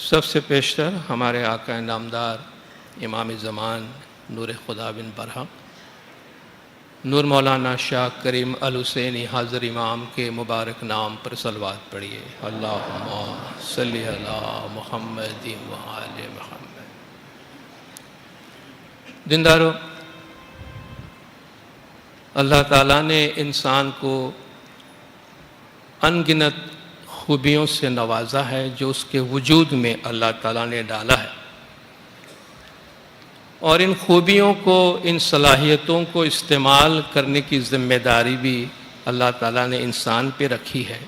سب سے پیشتر ہمارے آقا نامدار امام زمان نور خدا بن برہم نور مولانا شاہ کریم الحسینی حاضر امام کے مبارک نام پر صلوات پڑھیے۔ اللہم صلی علی محمد و آل محمد۔ دیندارو، اللہ تعالیٰ نے انسان کو انگنت خوبیوں سے نوازا ہے جو اس کے وجود میں اللہ تعالیٰ نے ڈالا ہے، اور ان خوبیوں کو، ان صلاحیتوں کو استعمال کرنے کی ذمہ داری بھی اللہ تعالیٰ نے انسان پہ رکھی ہے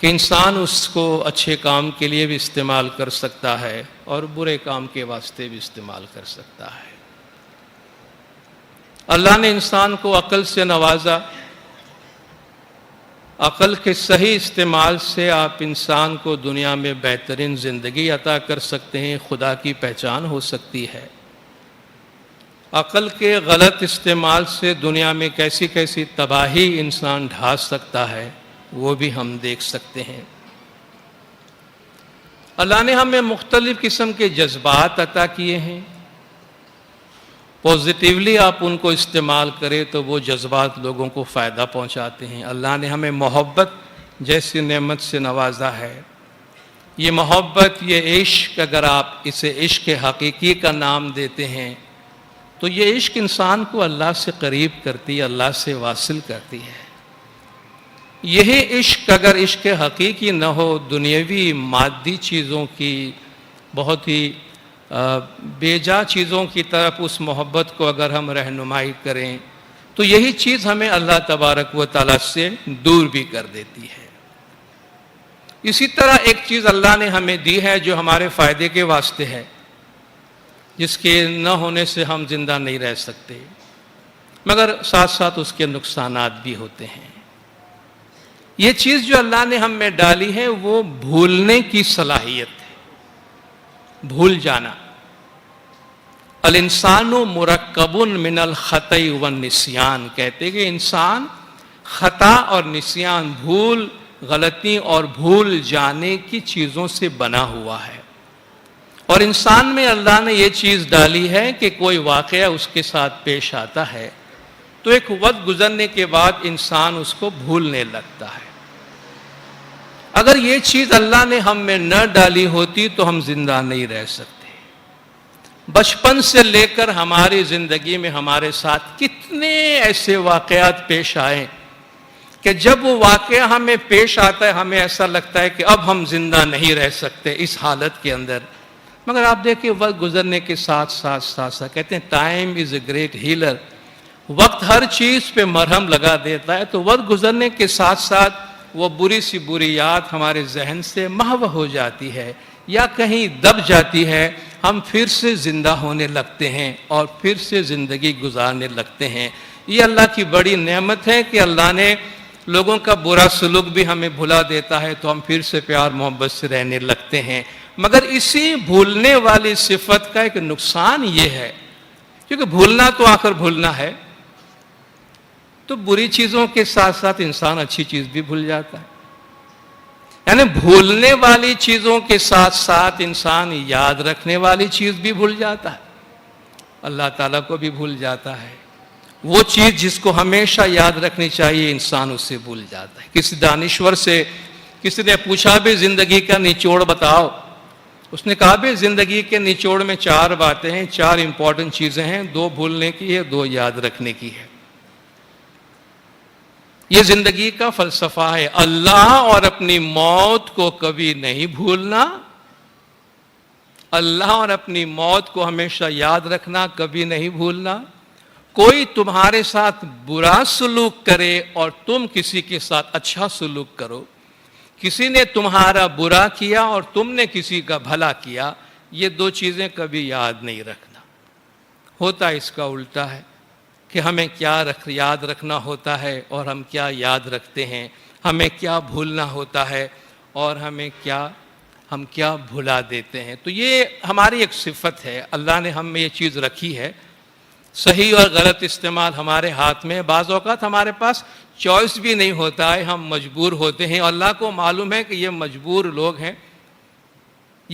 کہ انسان اس کو اچھے کام کے لیے بھی استعمال کر سکتا ہے اور برے کام کے واسطے بھی استعمال کر سکتا ہے۔ اللہ نے انسان کو عقل سے نوازا۔ عقل کے صحیح استعمال سے آپ انسان کو دنیا میں بہترین زندگی عطا کر سکتے ہیں، خدا کی پہچان ہو سکتی ہے۔ عقل کے غلط استعمال سے دنیا میں کیسی کیسی تباہی انسان ڈھا سکتا ہے وہ بھی ہم دیکھ سکتے ہیں۔ اللہ نے ہمیں مختلف قسم کے جذبات عطا کیے ہیں۔ پازیٹیولی آپ ان کو استعمال کریں تو وہ جذبات لوگوں کو فائدہ پہنچاتے ہیں۔ اللہ نے ہمیں محبت جیسی نعمت سے نوازا ہے۔ یہ محبت، یہ عشق، اگر آپ اسے عشق حقیقی کا نام دیتے ہیں تو یہ عشق انسان کو اللہ سے قریب کرتی ہے، اللہ سے واصل کرتی ہے۔ یہی عشق اگر عشق حقیقی نہ ہو، دنیاوی مادی چیزوں کی، بہت ہی بے جا چیزوں کی طرف اس محبت کو اگر ہم رہنمائی کریں تو یہی چیز ہمیں اللہ تبارک و تعالیٰ سے دور بھی کر دیتی ہے۔ اسی طرح ایک چیز اللہ نے ہمیں دی ہے جو ہمارے فائدے کے واسطے ہے، جس کے نہ ہونے سے ہم زندہ نہیں رہ سکتے، مگر ساتھ ساتھ اس کے نقصانات بھی ہوتے ہیں۔ یہ چیز جو اللہ نے ہم میں ڈالی ہے وہ بھولنے کی صلاحیت ہے، بھول جانا۔ الانسان مرکب من الخطأ والنسیان، کہتے کہ انسان خطا اور نسیان، بھول، غلطی اور بھول جانے کی چیزوں سے بنا ہوا ہے۔ اور انسان میں اللہ نے یہ چیز ڈالی ہے کہ کوئی واقعہ اس کے ساتھ پیش آتا ہے تو ایک وقت گزرنے کے بعد انسان اس کو بھولنے لگتا ہے۔ اگر یہ چیز اللہ نے ہم میں نہ ڈالی ہوتی تو ہم زندہ نہیں رہ سکتے۔ بچپن سے لے کر ہماری زندگی میں ہمارے ساتھ کتنے ایسے واقعات پیش آئے کہ جب وہ واقعہ ہمیں پیش آتا ہے ہمیں ایسا لگتا ہے کہ اب ہم زندہ نہیں رہ سکتے اس حالت کے اندر، مگر آپ دیکھیں وقت گزرنے کے ساتھ ساتھ کہتے ہیں time is a great healer, وقت ہر چیز پہ مرہم لگا دیتا ہے۔ تو وقت گزرنے کے ساتھ ساتھ وہ بری سی بری یاد ہمارے ذہن سے محو ہو جاتی ہے یا کہیں دب جاتی ہے، ہم پھر سے زندہ ہونے لگتے ہیں اور پھر سے زندگی گزارنے لگتے ہیں۔ یہ اللہ کی بڑی نعمت ہے کہ اللہ نے لوگوں کا برا سلوک بھی ہمیں بھلا دیتا ہے تو ہم پھر سے پیار محبت سے رہنے لگتے ہیں۔ مگر اسی بھولنے والی صفت کا ایک نقصان یہ ہے، کیونکہ بھولنا تو آخر بھولنا ہے، تو بری چیزوں کے ساتھ ساتھ انسان اچھی چیز بھی بھول جاتا ہے۔ یعنی بھولنے والی چیزوں کے ساتھ ساتھ انسان یاد رکھنے والی چیز بھی بھول جاتا ہے، اللہ تعالیٰ کو بھی بھول جاتا ہے۔ وہ چیز جس کو ہمیشہ یاد رکھنی چاہیے انسان اسے بھول جاتا ہے۔ کسی دانشور سے کسی نے پوچھا بھی زندگی کا نچوڑ بتاؤ، اس نے کہا بھی زندگی کے نچوڑ میں 4 باتیں ہیں، 4 امپورٹنٹ چیزیں ہیں، 2 بھولنے کی ہے، 2 یاد رکھنے کی ہے۔ یہ زندگی کا فلسفہ ہے، اللہ اور اپنی موت کو کبھی نہیں بھولنا، اللہ اور اپنی موت کو ہمیشہ یاد رکھنا، کبھی نہیں بھولنا۔ کوئی تمہارے ساتھ برا سلوک کرے اور تم کسی کے ساتھ اچھا سلوک کرو، کسی نے تمہارا برا کیا اور تم نے کسی کا بھلا کیا، یہ 2 چیزیں کبھی یاد نہیں رکھنا۔ ہوتا اس کا الٹا ہے کہ ہمیں کیا یاد رکھنا ہوتا ہے اور ہم کیا یاد رکھتے ہیں، ہمیں کیا بھولنا ہوتا ہے اور ہم کیا بھلا دیتے ہیں۔ تو یہ ہماری ایک صفت ہے، اللہ نے ہم میں یہ چیز رکھی ہے۔ صحیح اور غلط استعمال ہمارے ہاتھ میں، بعض اوقات ہمارے پاس چوائس بھی نہیں ہوتا ہے، ہم مجبور ہوتے ہیں، اور اللہ کو معلوم ہے کہ یہ مجبور لوگ ہیں،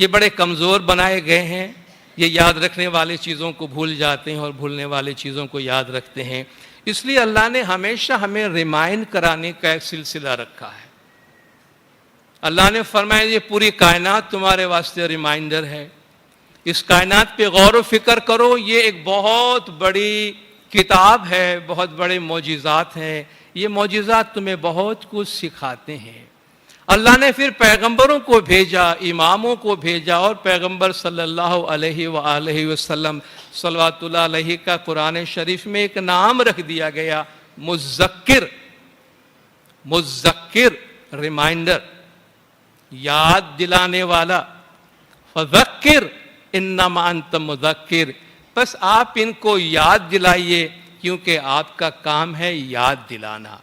یہ بڑے کمزور بنائے گئے ہیں، یہ یاد رکھنے والی چیزوں کو بھول جاتے ہیں اور بھولنے والی چیزوں کو یاد رکھتے ہیں۔ اس لیے اللہ نے ہمیشہ ہمیں ریمائنڈ کرانے کا ایک سلسلہ رکھا ہے۔ اللہ نے فرمایا یہ پوری کائنات تمہارے واسطے ریمائنڈر ہے، اس کائنات پہ غور و فکر کرو، یہ ایک بہت بڑی کتاب ہے، بہت بڑے معجزات ہیں، یہ معجزات تمہیں بہت کچھ سکھاتے ہیں۔ اللہ نے پھر پیغمبروں کو بھیجا، اماموں کو بھیجا، اور پیغمبر صلی اللہ علیہ وآلہ وسلم صلوات اللہ علیہ کا قرآن شریف میں ایک نام رکھ دیا گیا، مذکر، مذکر، ریمائنڈر، یاد دلانے والا، فذکر انما انت مذکر، بس آپ ان کو یاد دلائیے کیونکہ آپ کا کام ہے یاد دلانا۔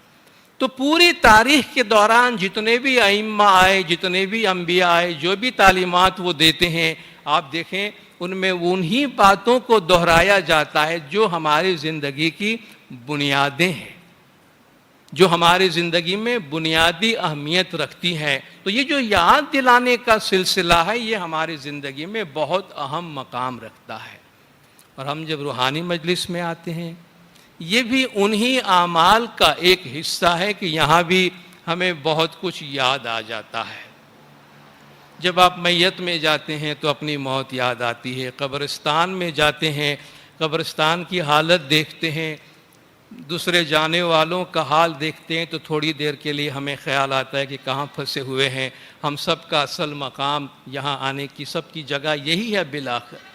تو پوری تاریخ کے دوران جتنے بھی ائمہ آئے، جتنے بھی انبیاء آئے، جو بھی تعلیمات وہ دیتے ہیں، آپ دیکھیں ان میں انہی باتوں کو دہرایا جاتا ہے جو ہماری زندگی کی بنیادیں ہیں، جو ہماری زندگی میں بنیادی اہمیت رکھتی ہیں۔ تو یہ جو یاد دلانے کا سلسلہ ہے، یہ ہماری زندگی میں بہت اہم مقام رکھتا ہے۔ اور ہم جب روحانی مجلس میں آتے ہیں، یہ بھی انہی اعمال کا ایک حصہ ہے کہ یہاں بھی ہمیں بہت کچھ یاد آ جاتا ہے۔ جب آپ میت میں جاتے ہیں تو اپنی موت یاد آتی ہے، قبرستان میں جاتے ہیں، قبرستان کی حالت دیکھتے ہیں، دوسرے جانے والوں کا حال دیکھتے ہیں، تو تھوڑی دیر کے لیے ہمیں خیال آتا ہے کہ کہاں پھنسے ہوئے ہیں ہم، سب کا اصل مقام یہاں آنے کی، سب کی جگہ یہی ہے بالآخر۔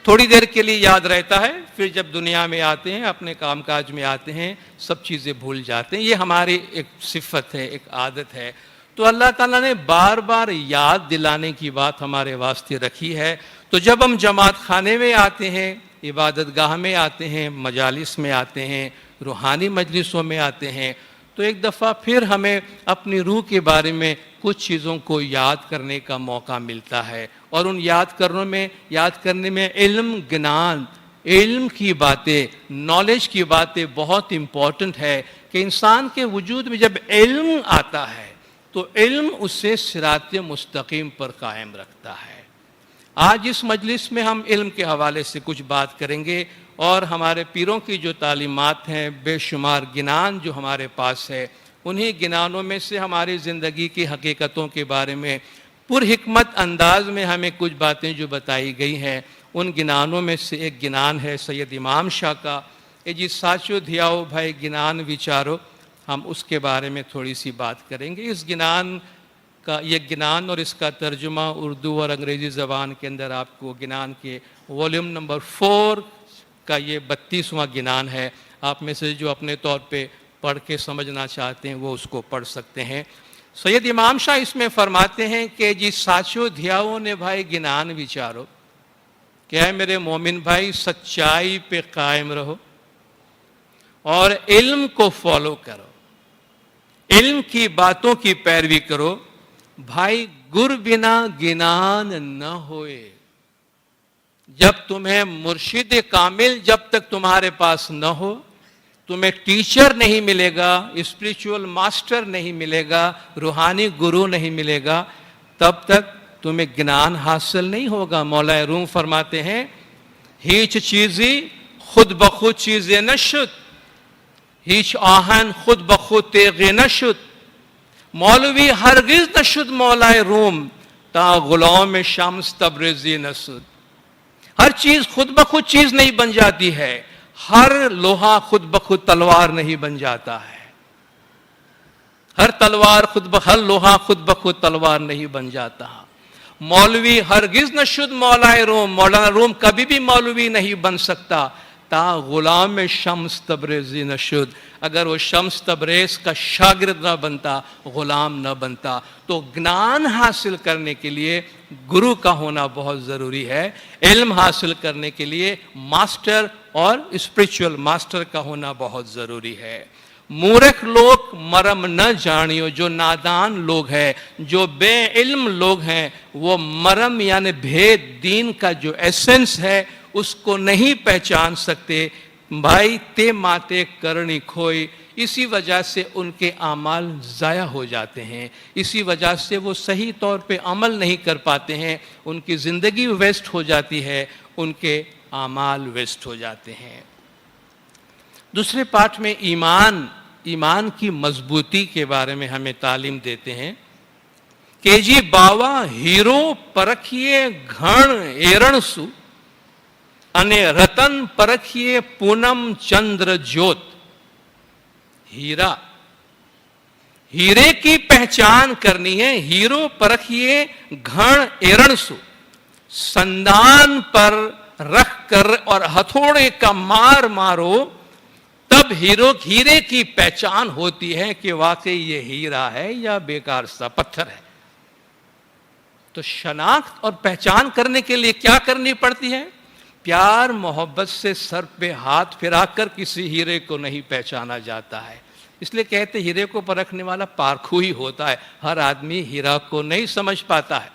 تھوڑی دیر کے لیے یاد رہتا ہے، پھر جب دنیا میں آتے ہیں، اپنے کام کاج میں آتے ہیں، سب چیزیں بھول جاتے ہیں۔ یہ ہماری ایک صفت ہے، ایک عادت ہے۔ تو اللہ تعالیٰ نے بار بار یاد دلانے کی بات ہمارے واسطے رکھی ہے۔ تو جب ہم جماعت خانے میں آتے ہیں، عبادت گاہ میں آتے ہیں، مجالس میں آتے ہیں، روحانی مجلسوں میں آتے ہیں، تو ایک دفعہ پھر ہمیں اپنی روح کے بارے میں کچھ چیزوں کو یاد کرنے کا موقع ملتا ہے۔ اور ان یاد کرنے میں علم، گنان، علم کی باتیں، نالج کی باتیں بہت امپورٹنٹ ہے کہ انسان کے وجود میں جب علم آتا ہے تو علم اسے صراط مستقیم پر قائم رکھتا ہے۔ آج اس مجلس میں ہم علم کے حوالے سے کچھ بات کریں گے، اور ہمارے پیروں کی جو تعلیمات ہیں، بے شمار گنان جو ہمارے پاس ہے، انہی گنانوں میں سے ہماری زندگی کی حقیقتوں کے بارے میں پر حکمت انداز میں ہمیں کچھ باتیں جو بتائی گئی ہیں، ان گنانوں میں سے ایک گنان ہے سید امام شاہ کا، اے جی ساچو دھیاؤ بھائی گنان وچارو۔ ہم اس کے بارے میں تھوڑی سی بات کریں گے۔ اس گنان کا، یہ گنان اور اس کا ترجمہ اردو اور انگریزی زبان کے اندر آپ کو گنان کے والیوم نمبر 4 کا یہ 32واں گنان ہے۔ آپ میں سے جو اپنے طور پہ پڑھ کے سمجھنا چاہتے ہیں وہ اس کو پڑھ سکتے ہیں۔ سید امام شاہ اس میں فرماتے ہیں کہ جی ساچو دھیاؤ نے بھائی گنان وچارو، کہ اے میرے مومن بھائی سچائی پہ قائم رہو اور علم کو فالو کرو، علم کی باتوں کی پیروی کرو۔ بھائی گر بنا گنان نہ ہوئے، جب تمہیں مرشد کامل جب تک تمہارے پاس نہ ہو، تمہیں ٹیچر نہیں ملے گا، اسپریچول ماسٹر نہیں ملے گا، روحانی گرو نہیں ملے گا، تب تک تمہیں گنان حاصل نہیں ہوگا۔ مولا روم فرماتے ہیں ہیچ چیزی خود بخود چیزیں نشد، ہیچ آہن خود بخود تیغ نشد، مولوی ہرگز نشد مولا روم تا غلام شمس تبریزی نشد۔ ہر چیز خود بخود چیز نہیں بن جاتی ہے، ہر لوہا خود بخود تلوار نہیں بن جاتا ہے، ہر لوہا خود بخود تلوار نہیں بن جاتا۔ مولوی ہرگز نشد مولا روم، مولانا روم کبھی بھی مولوی نہیں بن سکتا تا غلام شمس تبریزی نشد، اگر وہ شمس تبریز کا شاگرد نہ بنتا، غلام نہ بنتا۔ تو گنان حاصل کرنے کے لیے گرو کا ہونا بہت ضروری ہے، علم حاصل کرنے کے لیے ماسٹر اور اسپریچول ماسٹر کا ہونا بہت ضروری ہے۔ مورخ لوگ مرم نہ جانیو، جو نادان لوگ ہیں، جو بے علم لوگ ہیں، وہ مرم یعنی بھید دین کا جو ایسنس ہے اس کو نہیں پہچان سکتے۔ بھائی تے ماتے کرنی کھوئی، اسی وجہ سے ان کے اعمال ضائع ہو جاتے ہیں، اسی وجہ سے وہ صحیح طور پہ عمل نہیں کر پاتے ہیں، ان کی زندگی ویسٹ ہو جاتی ہے، ان کے اعمال ویسٹ ہو جاتے ہیں۔ دوسرے پارٹ میں ایمان کی مضبوطی کے بارے میں ہمیں تعلیم دیتے ہیں کہ جی باوا ہیرو پرکھیے گھن ایرن سو انے رتن پرکھیے پونم چندر جوت۔ ہیرے کی پہچان کرنی ہے، ہیرو پرکھیے گھن ایرن سو، سندان پر رکھ کر اور ہتھوڑے کا مار مارو، تب ہیرے کی پہچان ہوتی ہے کہ واقعی یہ ہیرا ہے یا بیکار سا پتھر ہے۔ تو شناخت اور پہچان کرنے کے لیے کیا کرنی پڑتی ہے؟ پیار محبت سے سر پہ ہاتھ پھرا کر کسی ہیرے کو نہیں پہچانا جاتا ہے۔ اس لیے کہتے ہیرے کو پرکھنے والا پارکھو ہی ہوتا ہے، ہر آدمی ہیرا کو نہیں سمجھ پاتا ہے۔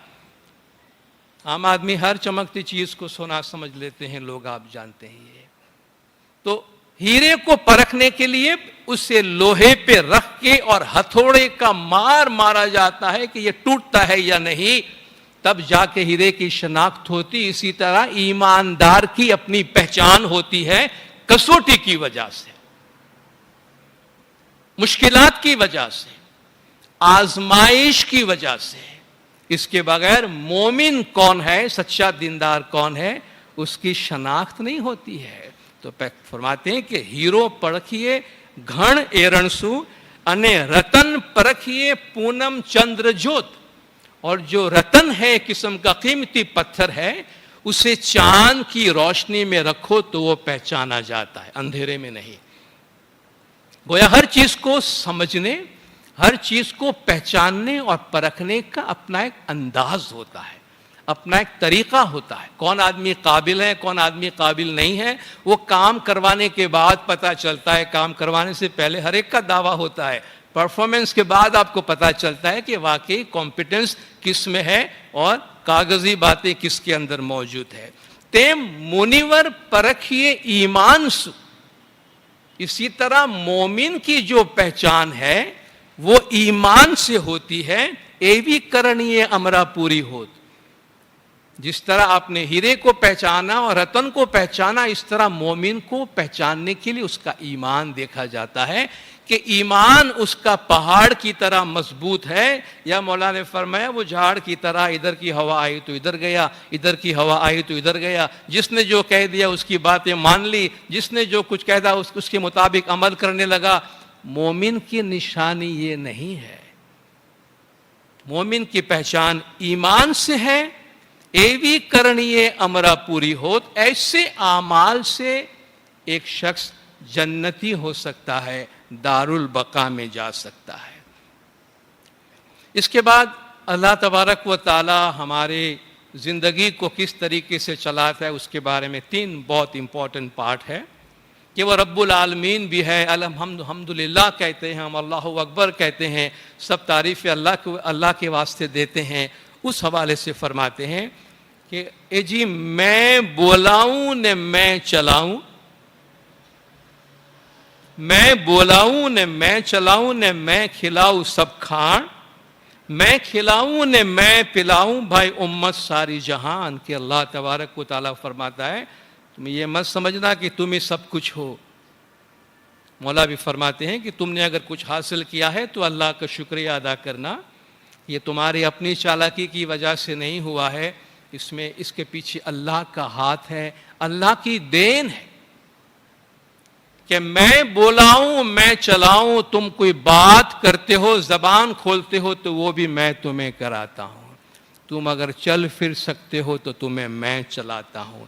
عام آدمی ہر چمکتی چیز کو سونا سمجھ لیتے ہیں، لوگ آپ جانتے ہیں یہ۔ تو ہیرے کو پرکھنے کے لیے اسے لوہے پہ رکھ کے اور ہتھوڑے کا مار مارا جاتا ہے کہ یہ ٹوٹتا ہے یا نہیں، تب جا کے ہیرے کی شناخت ہوتی۔ اسی طرح ایماندار کی اپنی پہچان ہوتی ہے کسوٹی کی وجہ سے، مشکلات کی وجہ سے، آزمائش کی وجہ سے۔ اس کے بغیر مومن کون ہے، سچا دیندار کون ہے، اس کی شناخت نہیں ہوتی ہے۔ تو فرماتے ہیں کہ ہیرو پرکھیے گھن ایرنسو انے رتن پرکھیے پونم چندر جوت، اور جو رتن ہے قسم کا قیمتی پتھر ہے، اسے چاند کی روشنی میں رکھو تو وہ پہچانا جاتا ہے، اندھیرے میں نہیں۔ گویا ہر چیز کو سمجھنے، ہر چیز کو پہچاننے اور پرکھنے کا اپنا ایک انداز ہوتا ہے، اپنا ایک طریقہ ہوتا ہے۔ کون آدمی قابل ہے، کون آدمی قابل نہیں ہے، وہ کام کروانے کے بعد پتہ چلتا ہے۔ کام کروانے سے پہلے ہر ایک کا دعویٰ ہوتا ہے، پرفارمنس کے بعد آپ کو پتہ چلتا ہے کہ واقعی کمپیٹنس کس میں ہے اور کاغذی باتیں کس کے اندر موجود ہے۔ تیم منیور پرکھیے ایمان سو، اسی طرح مومن کی جو پہچان ہے وہ ایمان سے ہوتی ہے۔ ایوی کرنی امرا پوری ہوت، جس طرح آپ نے ہیرے کو پہچانا اور رتن کو پہچانا، اس طرح مومن کو پہچاننے کے لیے اس کا ایمان دیکھا جاتا ہے کہ ایمان اس کا پہاڑ کی طرح مضبوط ہے، یا مولا نے فرمایا وہ جھاڑ کی طرح، ادھر کی ہوا آئی تو ادھر گیا، ادھر کی ہوا آئی تو ادھر گیا۔ جس نے جو کہہ دیا اس کی باتیں مان لی، جس نے جو کچھ کہہ دیا اس کے مطابق عمل کرنے لگا۔ مومن کی نشانی یہ نہیں ہے، مومن کی پہچان ایمان سے ہے۔ ایوی کرنیے امرا پوری ہوت، ایسے اعمال سے ایک شخص جنتی ہو سکتا ہے، دارالبقا میں جا سکتا ہے۔ اس کے بعد اللہ تبارک و تعالی ہمارے زندگی کو کس طریقے سے چلاتا ہے، اس کے بارے میں 3 بہت امپورٹنٹ پارٹ ہے کہ وہ رب العالمین بھی ہے، الحمدللہ کہتے ہیں ہم، اللہ اکبر کہتے ہیں، سب تعریف اللہ کے واسطے دیتے ہیں۔ اس حوالے سے فرماتے ہیں کہ اے جی میں بولاؤں نے میں چلاؤں، میں بولاؤں نے میں چلاؤں نے میں کھلاؤں سب کھان، میں کھلاؤں نے میں پلاؤں بھائی امت ساری جہان۔ کہ اللہ تبارک و تعالیٰ فرماتا ہے تم یہ مت سمجھنا کہ تم ہی سب کچھ ہو۔ مولا بھی فرماتے ہیں کہ تم نے اگر کچھ حاصل کیا ہے تو اللہ کا شکریہ ادا کرنا، یہ تمہاری اپنی چالاکی کی وجہ سے نہیں ہوا ہے، اس کے پیچھے اللہ کا ہاتھ ہے، اللہ کی دین ہے کہ میں بولاؤں میں چلاؤں، تم کوئی بات کرتے ہو زبان کھولتے ہو تو وہ بھی میں تمہیں کراتا ہوں، تم اگر چل پھر سکتے ہو تو تمہیں میں چلاتا ہوں،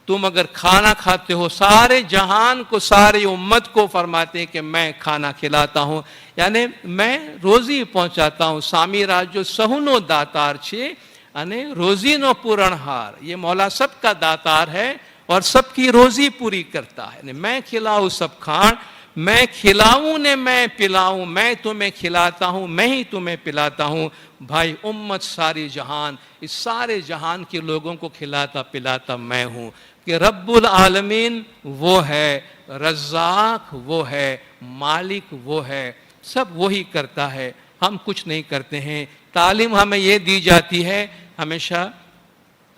تم اگر کھانا کھاتے ہو، سارے جہان کو ساری امت کو فرماتے ہیں کہ میں کھانا کھلاتا ہوں، یعنی میں روزی پہنچاتا ہوں۔ سامی راجو سہنو داتار چھے یعنی روزی نو پورن ہار، یہ مولا سب کا داتار ہے اور سب کی روزی پوری کرتا ہے۔ یعنی میں کھلاؤں سب کھان، میں کھلاؤں نے میں پلاؤں، میں تمہیں کھلاتا ہوں میں ہی تمہیں پلاتا ہوں بھائی امت ساری جہان، اس سارے جہان کے لوگوں کو کھلاتا پلاتا میں ہوں۔ کہ رب العالمین وہ ہے، رزاق وہ ہے، مالک وہ ہے، سب وہی کرتا ہے، ہم کچھ نہیں کرتے ہیں۔ تعلیم ہمیں یہ دی جاتی ہے ہمیشہ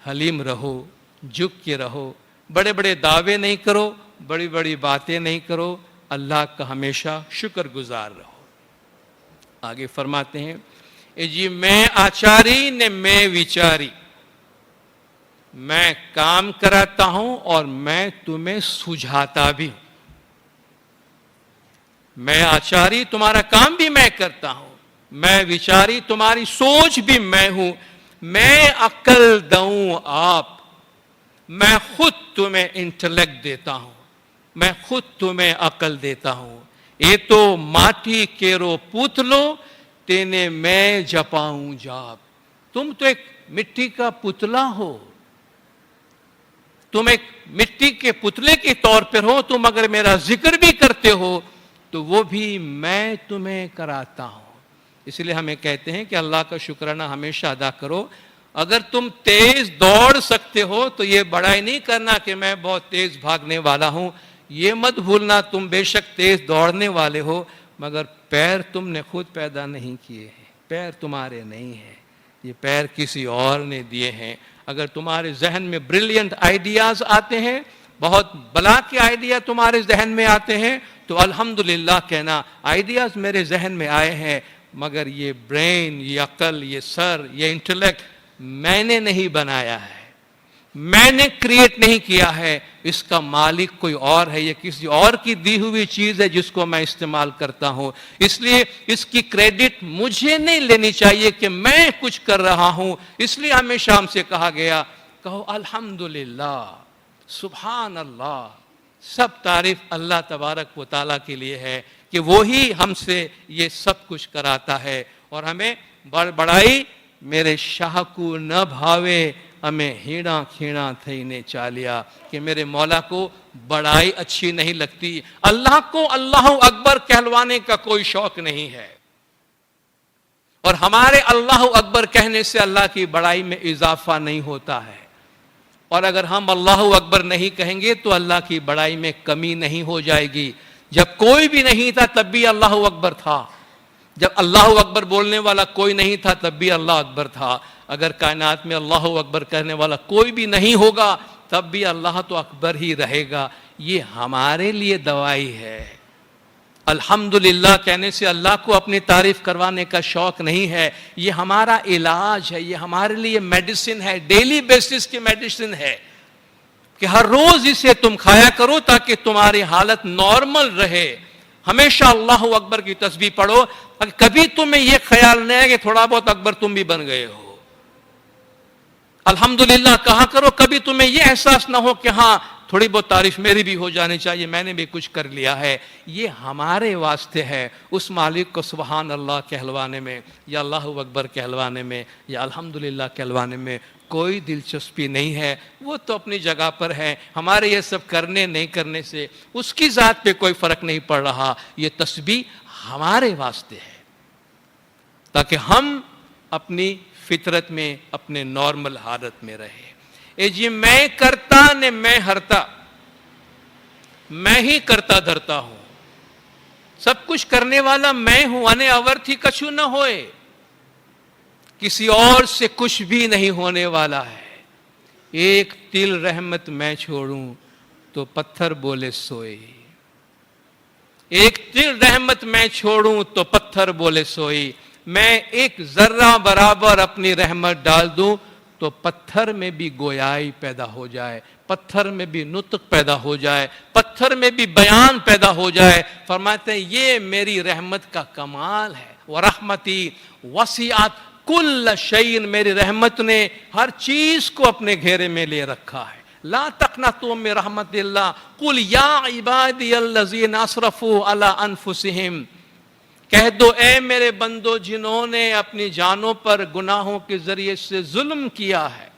حلیم رہو، جھک کے رہو، بڑے بڑے دعوے نہیں کرو، بڑی بڑی باتیں نہیں کرو، اللہ کا ہمیشہ شکر گزار رہو۔ آگے فرماتے ہیں اے جی میں آچاری نے میں وچاری، میں کام کراتا ہوں اور میں تمہیں سجھاتا بھی ہوں۔ میں آچاری تمہارا کام بھی میں کرتا ہوں، میں وچاری تمہاری سوچ بھی میں ہوں، میں عقل دوں آپ، میں خود تمہیں انٹلیکٹ دیتا ہوں، میں خود تمہیں عقل دیتا ہوں۔ یہ تو ماٹھی کیرو پوتلو تینے میں جپاؤں جاب، تم تو ایک مٹی کا پتلا ہو، تم ایک مٹی کے پتلے کے طور پر ہو، تم اگر میرا ذکر بھی کرتے ہو تو وہ بھی میں تمہیں کراتا ہوں۔ اس لیے ہمیں کہتے ہیں کہ اللہ کا شکرانہ ہمیشہ ادا کرو۔ اگر تم تیز دوڑ سکتے ہو تو یہ بڑائی نہیں کرنا کہ میں بہت تیز بھاگنے والا ہوں، یہ مت بھولنا تم بے شک تیز دوڑنے والے ہو، مگر پیر تم نے خود پیدا نہیں کیے ہیں، پیر تمہارے نہیں ہیں، یہ پیر کسی اور نے دیے ہیں۔ اگر تمہارے ذہن میں بریلینٹ آئیڈیاز آتے ہیں، بہت بلا کے آئیڈیا تمہارے ذہن میں آتے ہیں تو الحمدللہ کہنا آئیڈیاز میرے ذہن میں آئے ہیں، مگر یہ برین، یہ عقل، یہ سر، یہ انٹلیکٹ میں نے نہیں بنایا ہے، میں نے کریٹ نہیں کیا ہے، اس کا مالک کوئی اور ہے، یہ کسی اور کی دی ہوئی چیز ہے جس کو میں استعمال کرتا ہوں۔ اس لیے اس کی کریڈٹ مجھے نہیں لینی چاہیے کہ میں کچھ کر رہا ہوں۔ اس لیے ہمیشہ ہم سے کہا گیا کہو الحمدللہ، سبحان اللہ، سب تعریف اللہ تبارک و تعالیٰ کے لیے ہے کہ وہی ہم سے یہ سب کچھ کراتا ہے۔ اور ہمیں بڑائی میرے شاہ کو نہ بھاوے، ہمیں ہیڑا کھیڑا تھینے چالیا، کہ میرے مولا کو بڑائی اچھی نہیں لگتی، اللہ کو اللہ اکبر کہلوانے کا کوئی شوق نہیں ہے، اور ہمارے اللہ اکبر کہنے سے اللہ کی بڑائی میں اضافہ نہیں ہوتا ہے، اور اگر ہم اللہ اکبر نہیں کہیں گے تو اللہ کی بڑائی میں کمی نہیں ہو جائے گی۔ جب کوئی بھی نہیں تھا تب بھی اللہ اکبر تھا، جب اللہ اکبر بولنے والا کوئی نہیں تھا تب بھی اللہ اکبر تھا، اگر کائنات میں اللہ اکبر کہنے والا کوئی بھی نہیں ہوگا تب بھی اللہ تو اکبر ہی رہے گا۔ یہ ہمارے لیے دوائی ہے۔ الحمدللہ کہنے سے اللہ کو اپنی تعریف کروانے کا شوق نہیں ہے، یہ ہمارا علاج ہے، یہ ہمارے لیے میڈیسن ہے، ڈیلی بیسس کی میڈیسن ہے کہ ہر روز اسے تم کھایا کرو تاکہ تمہاری حالت نارمل رہے۔ ہمیشہ اللہ اکبر کی تسبیح پڑھو، کبھی تمہیں یہ خیال نہیں ہے کہ تھوڑا بہت اکبر تم بھی بن گئے ہو۔ الحمدللہ کہا کرو، کبھی تمہیں یہ احساس نہ ہو کہ ہاں تھوڑی بہت تعریف میری بھی ہو جانی چاہیے، میں نے بھی کچھ کر لیا ہے۔ یہ ہمارے واسطے ہے، اس مالک کو سبحان اللہ کہلوانے میں یا اللہ اکبر کہلوانے میں یا الحمدللہ کہلوانے میں کوئی دلچسپی نہیں ہے، وہ تو اپنی جگہ پر ہے۔ ہمارے یہ سب کرنے نہیں کرنے سے اس کی ذات پہ کوئی فرق نہیں پڑ رہا، یہ تسبیح ہمارے واسطے ہے تاکہ ہم اپنی فطرت میں، اپنے نارمل حالت میں رہے۔ اے جی میں کرتا نے میں ہرتا، میں ہی کرتا دھرتا ہوں، سب کچھ کرنے والا میں ہوں، انے اور تھی کچھ نہ ہوئے، کسی اور سے کچھ بھی نہیں ہونے والا ہے۔ ایک تل رحمت میں چھوڑوں تو پتھر بولے سوئے، ایک تل رحمت میں چھوڑوں تو پتھر بولے سوئی، میں ایک ذرہ برابر اپنی رحمت ڈال دوں تو پتھر میں بھی گویائی پیدا ہو جائے، پتھر میں بھی نطق پیدا ہو جائے، پتھر میں بھی بیان پیدا ہو جائے۔ فرماتے ہیں یہ میری رحمت کا کمال ہے۔ وَرَحْمَتِي وَسِعَتْ كُلَّ شَيْءٍ، میری رحمت نے ہر چیز کو اپنے گھیرے میں لے رکھا ہے۔ لا تقنطوا من رحمت اللہ قل یا عبادی الذین اسرفوا علی انفسہم، کہہ دو اے میرے بندو جنہوں نے اپنی جانوں پر گناہوں کے ذریعے سے ظلم کیا ہے،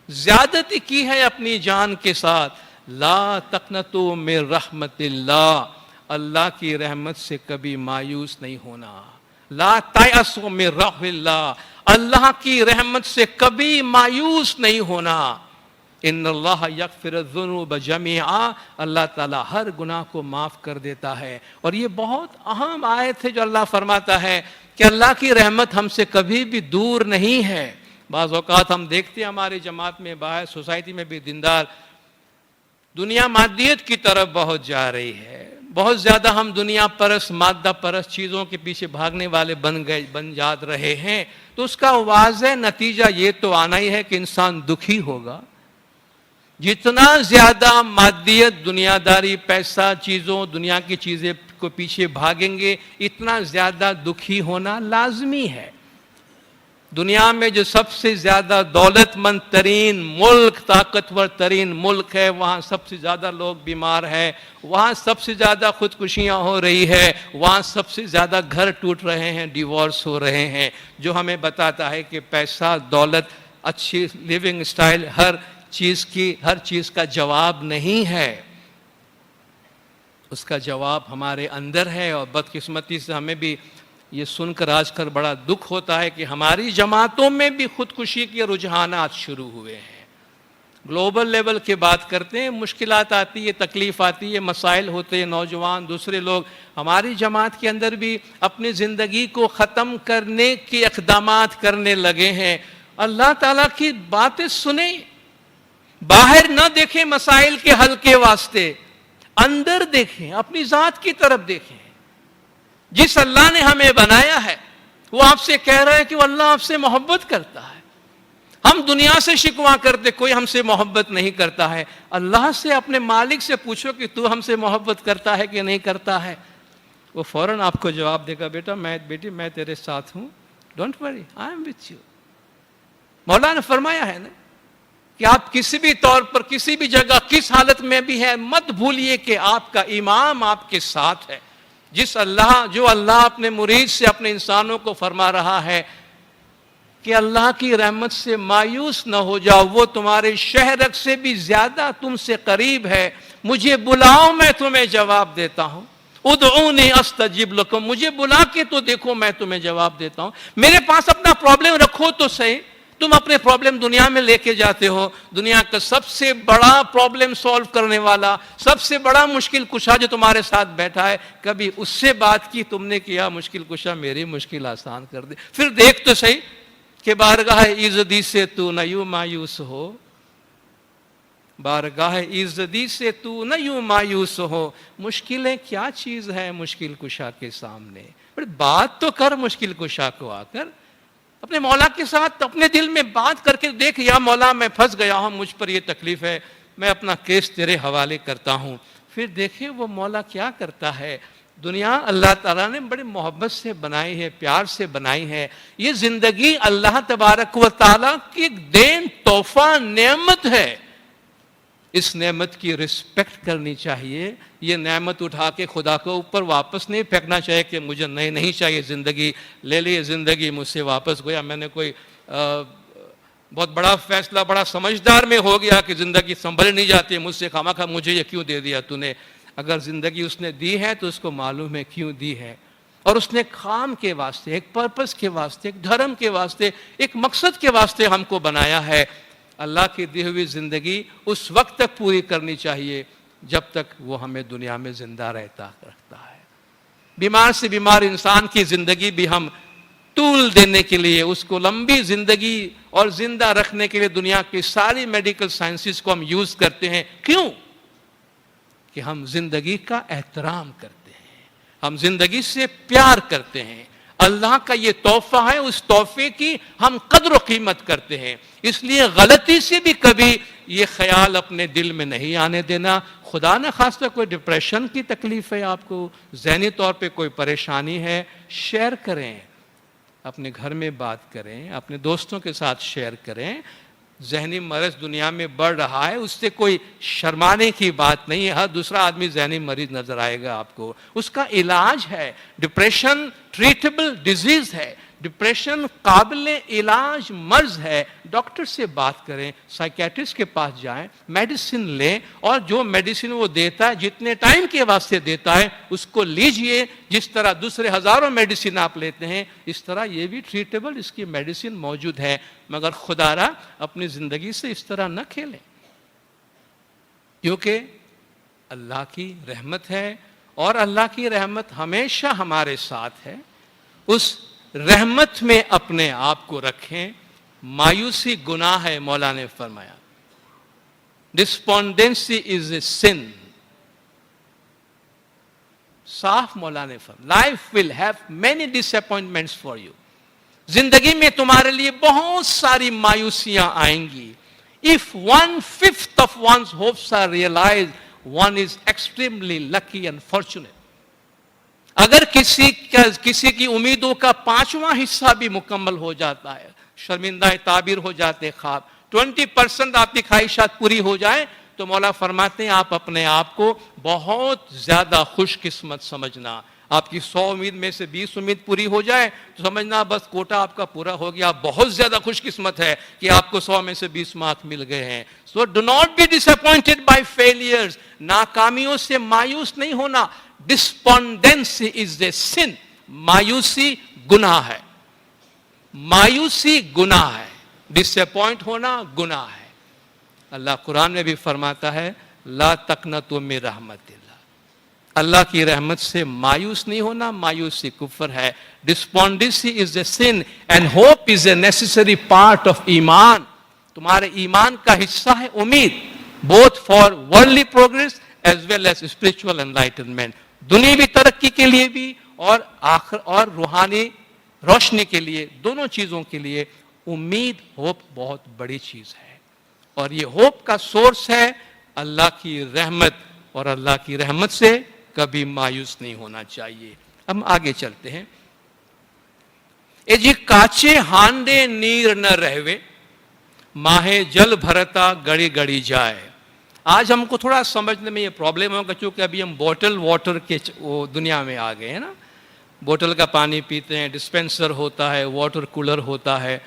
زیادتی کی ہے اپنی جان کے ساتھ، لا تقنطوا من رحمت اللہ، اللہ کی رحمت سے کبھی مایوس نہیں ہونا۔ لا تیأسوا من رحمت اللہ، اللہ کی رحمت سے کبھی مایوس نہیں ہونا۔ ان اللہ یغفر الذنوب جمیعا، اللہ تعالیٰ ہر گناہ کو معاف کر دیتا ہے۔ اور یہ بہت اہم آیت ہے جو اللہ فرماتا ہے کہ اللہ کی رحمت ہم سے کبھی بھی دور نہیں ہے۔ بعض اوقات ہم دیکھتے ہیں ہماری جماعت میں، باہر سوسائٹی میں بھی دیندار دنیا مادیت کی طرف بہت جا رہی ہے، بہت زیادہ ہم دنیا پرست، مادہ پرست چیزوں کے پیچھے بھاگنے والے بن جا رہے ہیں، تو اس کا واضح نتیجہ یہ تو آنا ہی ہے کہ انسان دکھی ہوگا۔ جتنا زیادہ مادیت، دنیا داری، پیسہ، چیزوں، دنیا کی چیزیں کو پیچھے بھاگیں گے، اتنا زیادہ دکھی ہونا لازمی ہے۔ دنیا میں جو سب سے زیادہ دولت مند ترین ملک، طاقتور ترین ملک ہے، وہاں سب سے زیادہ لوگ بیمار ہیں، وہاں سب سے زیادہ خودکشیاں ہو رہی ہے، وہاں سب سے زیادہ گھر ٹوٹ رہے ہیں، ڈیورس ہو رہے ہیں، جو ہمیں بتاتا ہے کہ پیسہ، دولت، اچھی لیونگ سٹائل ہر چیز کا جواب نہیں ہے۔ اس کا جواب ہمارے اندر ہے۔ اور بدقسمتی سے ہمیں بھی یہ سن کر آج کل بڑا دکھ ہوتا ہے کہ ہماری جماعتوں میں بھی خودکشی کے رجحانات شروع ہوئے ہیں۔ گلوبل لیول کی بات کرتے ہیں، مشکلات آتی ہے، تکلیف آتی ہے، مسائل ہوتے ہیں، نوجوان دوسرے لوگ ہماری جماعت کے اندر بھی اپنی زندگی کو ختم کرنے کے اقدامات کرنے لگے ہیں۔ اللہ تعالیٰ کی باتیں سنیں، باہر نہ دیکھیں مسائل کے حل کے واسطے، اندر دیکھیں، اپنی ذات کی طرف دیکھیں۔ جس اللہ نے ہمیں بنایا ہے وہ آپ سے کہہ رہا ہے کہ وہ اللہ آپ سے محبت کرتا ہے۔ ہم دنیا سے شکوہ کرتے، کوئی ہم سے محبت نہیں کرتا ہے۔ اللہ سے، اپنے مالک سے پوچھو کہ تو ہم سے محبت کرتا ہے کہ نہیں کرتا ہے، وہ فوراً آپ کو جواب دے گا، بیٹی میں تیرے ساتھ ہوں، don't worry, I am with you. مولا نے فرمایا ہے نا کہ آپ کسی بھی طور پر، کسی بھی جگہ، کس حالت میں بھی ہے، مت بھولیے کہ آپ کا امام آپ کے ساتھ ہے۔ جو اللہ اپنے مرید سے، اپنے انسانوں کو فرما رہا ہے کہ اللہ کی رحمت سے مایوس نہ ہو جاؤ، وہ تمہارے شہرک سے بھی زیادہ تم سے قریب ہے، مجھے بلاؤ میں تمہیں جواب دیتا ہوں۔ ادعونی استجب لکم، مجھے بلا کے تو دیکھو میں تمہیں جواب دیتا ہوں۔ میرے پاس اپنا پرابلم رکھو تو صحیح۔ تم اپنے پرابلم دنیا میں لے کے جاتے ہو، دنیا کا سب سے بڑا پرابلم سولو کرنے والا، سب سے بڑا مشکل کشا جو تمہارے ساتھ بیٹھا ہے، کبھی اس سے بات کی تم نے کیا مشکل کشا میری مشکل آسان کر دے؟ پھر دیکھ تو صحیح کہ بارگاہ عزتی سے تو نہ یوں مایوس ہو، بارگاہ عزتی سے تو نہ یوں مایوس ہو۔ مشکلیں کیا چیز ہے مشکل کشا کے سامنے؟ بات تو کر مشکل کشا کو آ کر، اپنے مولا کے ساتھ اپنے دل میں بات کر کے دیکھ، یا مولا میں پھنس گیا ہوں، مجھ پر یہ تکلیف ہے، میں اپنا کیس تیرے حوالے کرتا ہوں۔ پھر دیکھیں وہ مولا کیا کرتا ہے۔ دنیا اللہ تعالیٰ نے بڑی محبت سے بنائی ہے، پیار سے بنائی ہے۔ یہ زندگی اللہ تبارک و تعالیٰ کی ایک دین، تحفہ، نعمت ہے۔ اس نعمت کی رسپیکٹ کرنی چاہیے۔ یہ نعمت اٹھا کے خدا کو اوپر واپس نہیں پھینکنا چاہیے کہ مجھے نہیں چاہیے زندگی، لے لی زندگی مجھ سے واپس گیا، میں نے کوئی بہت بڑا فیصلہ، بڑا سمجھدار میں ہو گیا کہ زندگی سنبھل نہیں جاتی مجھ سے، خواہ مجھے یہ کیوں دے دیا تو نے؟ اگر زندگی اس نے دی ہے تو اس کو معلوم ہے کیوں دی ہے، اور اس نے کام کے واسطے، ایک پرپس کے واسطے، ایک دھرم کے واسطے، ایک مقصد کے واسطے ہم کو بنایا ہے۔ اللہ کی دی ہوئی زندگی اس وقت تک پوری کرنی چاہیے جب تک وہ ہمیں دنیا میں زندہ رکھتا ہے۔ بیمار سے بیمار انسان کی زندگی بھی ہم طول دینے کے لیے، اس کو لمبی زندگی اور زندہ رکھنے کے لیے دنیا کی ساری میڈیکل سائنسز کو ہم یوز کرتے ہیں۔ کیوں؟ کہ ہم زندگی کا احترام کرتے ہیں، ہم زندگی سے پیار کرتے ہیں۔ اللہ کا یہ تحفہ ہے، اس تحفے کی ہم قدر و قیمت کرتے ہیں۔ اس لیے غلطی سے بھی کبھی یہ خیال اپنے دل میں نہیں آنے دینا۔ خدا نہ خواستہ کوئی ڈپریشن کی تکلیف ہے، آپ کو ذہنی طور پہ کوئی پریشانی ہے، شیئر کریں، اپنے گھر میں بات کریں، اپنے دوستوں کے ساتھ شیئر کریں۔ ذہنی مرض دنیا میں بڑھ رہا ہے، اس سے کوئی شرمانے کی بات نہیں ہے۔ ہر دوسرا آدمی ذہنی مریض نظر آئے گا آپ کو، اس کا علاج ہے۔ ڈپریشن ٹریٹیبل ڈیزیز ہے، ڈپریشن قابل علاج مرض ہے۔ ڈاکٹر سے بات کریں، سائیکیٹرسٹ کے پاس جائیں، میڈیسن لیں، اور جو میڈیسن وہ دیتا ہے، جتنے ٹائم کے واسطے دیتا ہے اس کو لیجئے۔ جس طرح دوسرے ہزاروں میڈیسن آپ لیتے ہیں، اس طرح یہ بھی ٹریٹیبل، اس کی میڈیسن موجود ہے۔ مگر خدا را اپنی زندگی سے اس طرح نہ کھیلیں۔ کیونکہ اللہ کی رحمت ہے اور اللہ کی رحمت ہمیشہ ہمارے ساتھ ہے. اس رحمت میں اپنے آپ کو رکھیں. مایوسی گناہ ہے, مولا نے فرمایا. ڈسپونڈنسی از اے سن. صاف مولا نے فرمایا, life will have many disappointments for you. زندگی میں تمہارے لیے بہت ساری مایوسیاں آئیں گی. If 1/5 of one's hopes are realized, one is extremely lucky and fortunate. اگر کسی کی امیدوں کا 5واں حصہ بھی مکمل ہو جاتا ہے, شرمندہ تعبیر ہو جاتے خواب, 20% آپ کی خواہشات پوری ہو جائیں, تو مولا فرماتے ہیں آپ اپنے آپ کو بہت زیادہ خوش قسمت سمجھنا. آپ کی 100 امید میں سے 20 امید پوری ہو جائے تو سمجھنا بس کوٹا آپ کا پورا ہو گیا. آپ بہت زیادہ خوش قسمت ہے کہ آپ کو 100 میں سے 20 مارک مل گئے ہیں. So do not be disappointed by failures. ناکامیوں سے مایوس نہیں ہونا. Despondency is a sin. مایوسی گناہ ہے. مایوسی گناہ ہے. ڈسپوائنٹ ہونا گناہ ہے. اللہ قرآن میں بھی فرماتا ہے لا تقنطوا من رحمت اللہ. اللہ کی رحمت سے مایوس نہیں ہونا. مایوسی کفر ہے. Despondency is a sin and hope is a necessary part of ایمان. تمہارے ایمان کا حصہ ہے امید, both for worldly progress as well as spiritual enlightenment. دنیاوی ترقی کے لیے بھی اور روحانی روشنی کے لیے, دونوں چیزوں کے لیے امید, ہوپ بہت بڑی چیز ہے. اور یہ ہوپ کا سورس ہے اللہ کی رحمت, اور اللہ کی رحمت سے کبھی مایوس نہیں ہونا چاہیے. ہم آگے چلتے ہیں. اے جی کاچے ہانڈے نیر نہ رہوے, ماہے جل بھرتا گڑی گڑی جائے. آج ہم کو تھوڑا سمجھنے میں یہ پرابلم ہوگا کیونکہ ابھی ہم بوٹل واٹر کے دنیا میں آ گئے ہیں نا. بوٹل کا پانی پیتے ہیں, ڈسپینسر ہوتا ہے, واٹر کولر ہوتا ہے.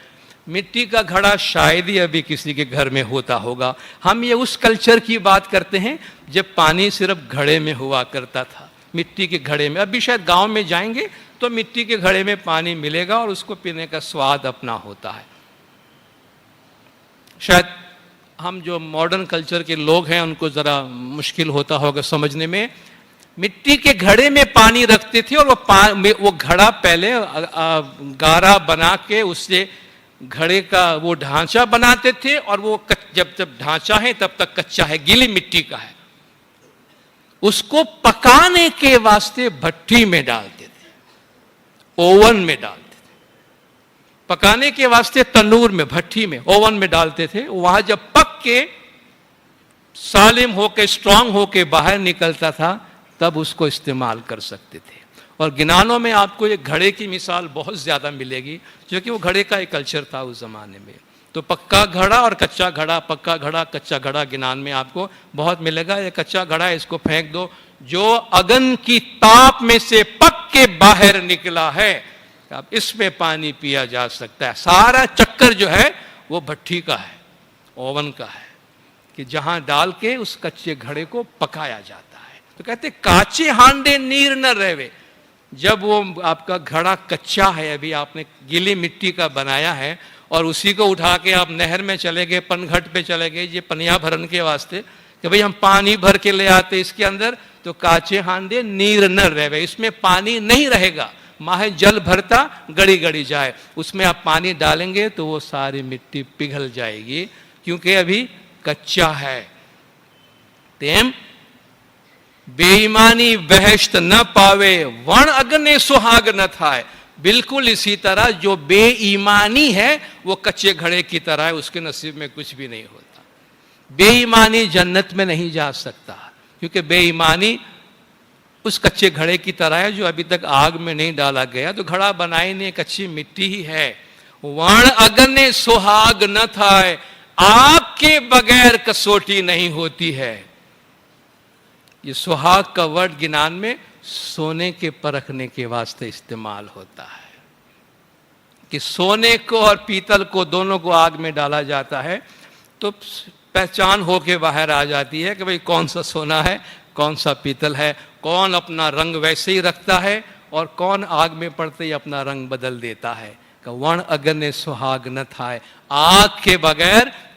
مٹی کا گھڑا شاید ہی ابھی کسی کے گھر میں ہوتا ہوگا. ہم یہ اس کلچر کی بات کرتے ہیں جب پانی صرف گھڑے میں ہوا کرتا تھا, مٹی کے گھڑے میں. ابھی شاید گاؤں میں جائیں گے تو مٹی کے گھڑے میں پانی ملے گا اور اس کو پینے کا سواد اپنا ہوتا ہے. شاید ہم جو ماڈرن کلچر کے لوگ ہیں ان کو ذرا مشکل ہوتا ہوگا سمجھنے میں. مٹی کے گھڑے میں پانی رکھتے تھے اور وہ گھڑا پہلے گارا بنا کے اس سے گھڑے کا وہ ڈھانچہ بناتے تھے, اور وہ جب ڈھانچہ ہے تب تک کچا ہے, گیلی مٹی کا ہے. اس کو پکانے کے واسطے بھٹی میں ڈالتے تھے, اوون میں ڈالتے تھے. پکانے کے واسطے تنور میں, بھٹی میں, اوون میں ڈالتے تھے. وہاں جب پک کے سالم ہو کے اسٹرانگ ہو کے باہر نکلتا تھا تب اس کو استعمال کر سکتے تھے. اور گنانوں میں آپ کو یہ گھڑے کی مثال بہت زیادہ ملے گی کیونکہ وہ گھڑے کا ایک کلچر تھا اس زمانے میں. تو پکا گھڑا اور کچا گھڑا, پکا گھڑا کچا گھڑا گنان میں آپ کو بہت ملے گا. یہ کچا گھڑا ہے, اس کو پھینک دو, جو اگن کی تاپ میں سے پک کے باہر نکلا ہے اب اس میں پانی پیا جا سکتا ہے. سارا چکر جو ہے وہ بھٹی کا ہے, اوون کا ہے, کہ جہاں ڈال کے اس کچے گھڑے کو پکایا جاتا ہے. تو کہتے کاچے ہانڈے نیر نہ رہوے. جب وہ آپ کا گھڑا کچا ہے, ابھی آپ نے گیلی مٹی کا بنایا ہے, اور اسی کو اٹھا کے آپ نہر میں چلے گئے, پن گھٹ پہ چلے گئے یہ پنیا بھرن کے واسطے کہ بھئی ہم پانی بھر کے لے آتے اس کے اندر, تو کاچے ہانڈے نیر نہ رہوے, اس میں پانی نہیں رہے گا. ماہ جل بھرتا گڑی گڑی جائے, اس میں آپ پانی ڈالیں گے تو وہ ساری مٹی پگھل جائے گی کیونکہ ابھی کچا ہے. تیم بے ایمانی بہشت نہ پاوے, ون اگنے سہاگ نہ تھائے. بالکل اسی طرح جو بے ایمانی ہے وہ کچے گھڑے کی طرح ہے, اس کے نصیب میں کچھ بھی نہیں ہوتا. بے ایمانی جنت میں نہیں جا سکتا کیونکہ بے ایمانی اس کچے گھڑے کی طرح ہے جو ابھی تک آگ میں نہیں ڈالا گیا, تو گھڑا بنائی نہیں, کچی مٹی ہی ہے. ون اگنے سہاگ نہ تھائے, آگ کے بغیر کسوٹی نہیں ہوتی ہے. یہ سہاگ کا ورڈ گنان میں سونے کے پرکھنے کے واسطے استعمال ہوتا ہے کہ سونے کو اور پیتل کو دونوں کو آگ میں ڈالا جاتا ہے تو پہچان ہو کے باہر آ جاتی ہے کہ بھئی کون سا سونا ہے, کون سا پیتل ہے, کون اپنا رنگ ویسے ہی رکھتا ہے اور کون آگ میں پڑتے ہی اپنا رنگ بدل دیتا ہے. کہ ون اگن سہاگ نہ تھائے, آگ کے بغیر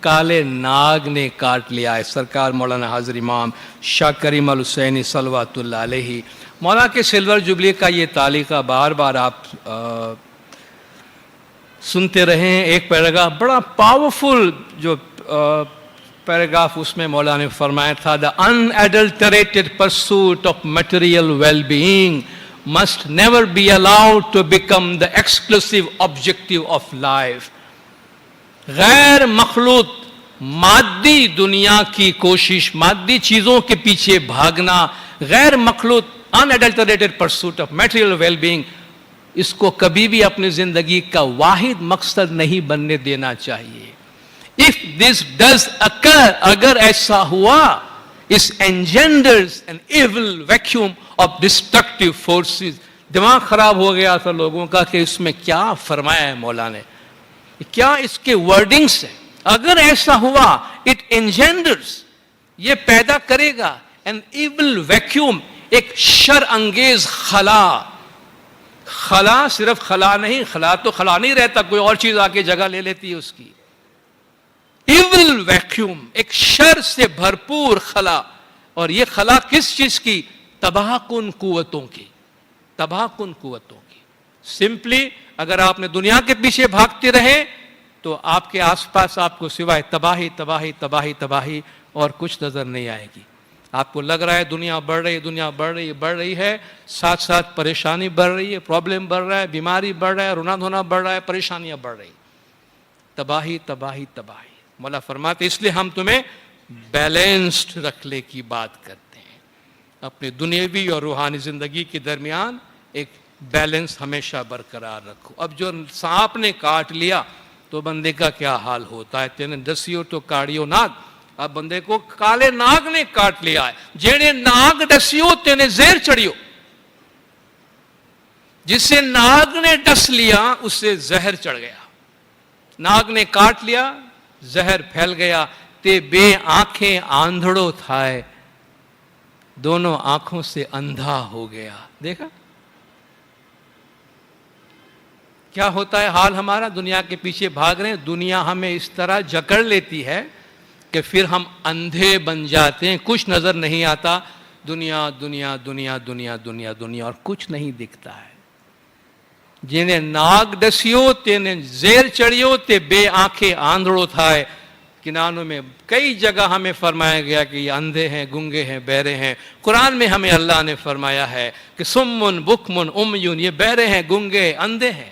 کالے ناگ نے کاٹ لیا ہے. سرکار مولانا حاضر امام شاہ کریم الحسینی صلوات اللہ علیہ. مولانا کے سلور جبلی کا یہ تعلیقہ بار بار آپ سنتے رہے ہیں. ایک پیراگراف بڑا پاورفل جو پیراگراف اس میں مولانا نے فرمایا تھا, the unadulterated pursuit of material well-being must never be allowed to become the exclusive objective of life. غیر مخلوط مادی دنیا کی کوشش, مادی چیزوں کے پیچھے بھاگنا, غیر مخلوط unadulterated pursuit of material well-being, اس کو کبھی بھی اپنی زندگی کا واحد مقصد نہیں بننے دینا چاہیے. If this does occur, اگر ایسا ہوا, it engenders an evil vacuum of destructive forces. دماغ خراب ہو گیا تھا لوگوں کا کہ اس میں کیا فرمایا ہے مولا نے, کیا اس کے ورڈنگس ہیں. اگر ایسا ہوا, it engenders, یہ پیدا کرے گا an evil vacuum, ایک شر انگیز خلا. خلا صرف خلا نہیں, خلا تو خلا نہیں رہتا, کوئی اور چیز آ کے جگہ لے لیتی ہے اس کی. ایول ویکیوم, ایک شر سے بھرپور خلا. اور یہ خلا کس چیز کی؟ تباہ کن قوتوں کی, تباہ کن قوتوں کی. سمپلی اگر آپ نے دنیا کے پیچھے بھاگتے رہے تو آپ کے آس پاس آپ کو سوائے تباہی تباہی تباہی تباہی اور کچھ نظر نہیں آئے گی. آپ کو لگ رہا ہے دنیا بڑھ رہی ہے, دنیا بڑھ رہی ہے, ساتھ ساتھ پریشانی بڑھ رہی ہے, پرابلم بڑھ رہا ہے, بیماری بڑھ رہا ہے, رونا دھونا بڑھ رہا ہے, پریشانیاں بڑھ رہی, تباہی تباہی تباہی. مولا فرماتے اس لیے ہم تمہیں بیلنسڈ رکھنے کی بات کرتے ہیں. اپنی دنیاوی اور روحانی زندگی کے درمیان ایک بیلنس ہمیشہ برقرار رکھو. اب جو سانپ نے کاٹ لیا تو بندے کا کیا حال ہوتا ہے؟ تینے ڈسیو تو کاڑیو ناگ. اب بندے کو کالے ناگ نے کاٹ لیا ہے. جیڑے ناگ ڈسیو تینے زہر چڑھیو. جسے ناگ نے ڈس لیا اسے زہر چڑھ گیا. ناگ نے کاٹ لیا, زہر پھیل گیا. تے بے آنکھیں آندھڑو تھائے, دونوں آنکھوں سے اندھا ہو گیا. دیکھا کیا ہوتا ہے حال ہمارا؟ دنیا کے پیچھے بھاگ رہے ہیں, دنیا ہمیں اس طرح جکڑ لیتی ہے کہ پھر ہم اندھے بن جاتے ہیں, کچھ نظر نہیں آتا. دنیا دنیا دنیا دنیا دنیا دنیا اور کچھ نہیں دکھتا ہے. جنہیں ناگ ڈسیو تینے زیر چڑھیو تے بے آنکھیں آندھڑو تھائے. کنانوں میں کئی جگہ ہمیں فرمایا گیا کہ یہ اندھے ہیں, گنگے ہیں, بہرے ہیں. قرآن میں ہمیں اللہ نے فرمایا ہے کہ سمن بکمن امیون, یہ بہرے ہیں, گنگے, اندھے ہیں.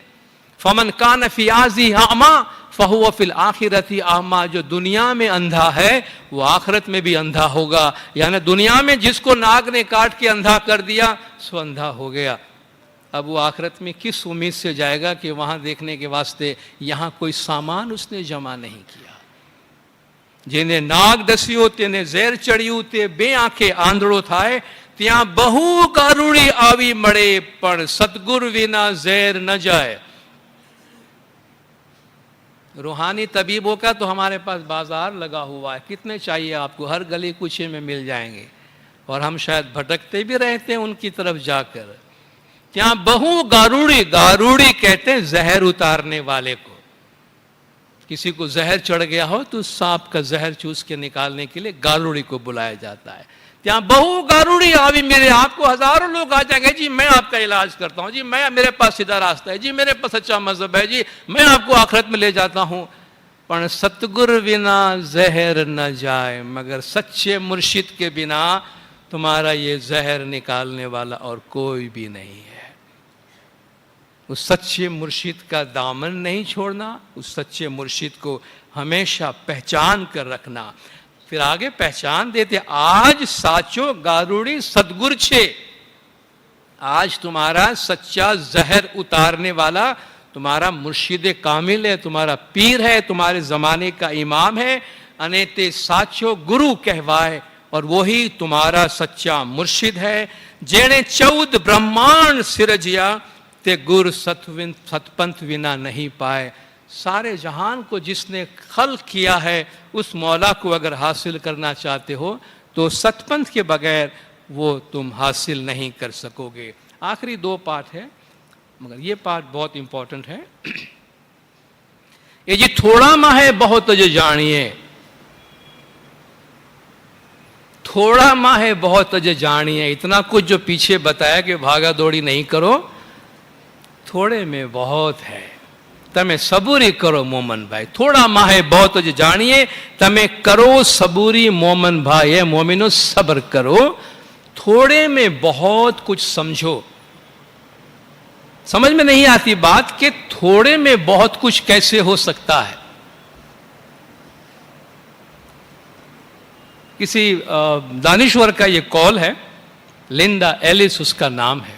فمن کان فی آذی اعمی فہو فی الآخرۃ اعمی, جو دنیا میں اندھا ہے وہ آخرت میں بھی اندھا ہوگا. یعنی دنیا میں جس کو ناگ نے کاٹ کے اندھا کر دیا سو اندھا ہو گیا. اب وہ آخرت میں کس امید سے جائے گا کہ وہاں دیکھنے کے واسطے یہاں کوئی سامان اس نے جمع نہیں کیا. جنہیں ناگ ڈسیو تینے زیر چڑھیو تے بے آنکھیں آندھڑو تھائے. تیاں بہو گاروڑی آوی مڑے پر ستگر وینا زیر نہ جائے. روحانی طبیبوں کا تو ہمارے پاس بازار لگا ہوا ہے, کتنے چاہیے آپ کو, ہر گلی کوچے میں مل جائیں گے. اور ہم شاید بھٹکتے بھی رہتے ہیں ان کی طرف جا کر. کیا بہو گاروڑی, گاروڑی کہتے ہیں زہر اتارنے والے کو. کسی کو زہر چڑھ گیا ہو تو سانپ کا زہر چوس کے نکالنے کے لیے گاروڑی کو بلایا جاتا ہے. کیا بہو گاروڑی آوی میرے, آپ کو ہزاروں لوگ آ جائیں گے, جی میں آپ کا علاج کرتا ہوں, جی میرے پاس سیدھا راستہ ہے, جی میرے پاس سچا مذہب ہے, جی میں آپ کو آخرت میں لے جاتا ہوں. پر ستگر بنا زہر نہ جائے, مگر سچے مرشد کے بنا تمہارا یہ زہر نکالنے والا اور کوئی بھی نہیں ہے. اس سچے مرشد کا دامن نہیں چھوڑنا, اس سچے مرشد کو ہمیشہ پہچان کر رکھنا. پھر آگے پہچان دیتے, آج ساچو گاروڑی صدگر چھے. آج تمہارا سچا زہر اتارنے والا تمہارا مرشد کامل ہے, تمہارا پیر ہے, تمہارے زمانے کا امام ہے. انیتے ساچو گرو کہوائے, اور وہی تمہارا سچا مرشد ہے. جینے چود برہمان سرجیا تے گر ستپنتھ ونا نہیں پائے. سارے جہان کو جس نے خلق کیا ہے اس مولا کو اگر حاصل کرنا چاہتے ہو تو ستپنتھ کے بغیر وہ تم حاصل نہیں کر سکو گے. آخری 2 پارٹ ہے مگر یہ پارٹ بہت امپورٹنٹ ہے. یہ جی تھوڑا ماں ہے بہت جو جانیے، تھوڑا ماں ہے بہت جو جانیے، اتنا کچھ جو پیچھے بتایا کہ بھاگا دوڑی نہیں کرو، تھوڑے میں بہت ہے، تمہیں صبوری کرو مومن بھائی، تھوڑا ماں ہے بہت جو جانیے، تمہیں کرو صبوری مومن بھائی، مومنو صبر کرو، تھوڑے میں بہت کچھ سمجھو۔ سمجھ میں نہیں آتی بات کہ تھوڑے میں بہت کچھ کیسے ہو سکتا ہے۔ کسی دانشور کا یہ قول ہے، لندا ایلس اس کا نام ہے،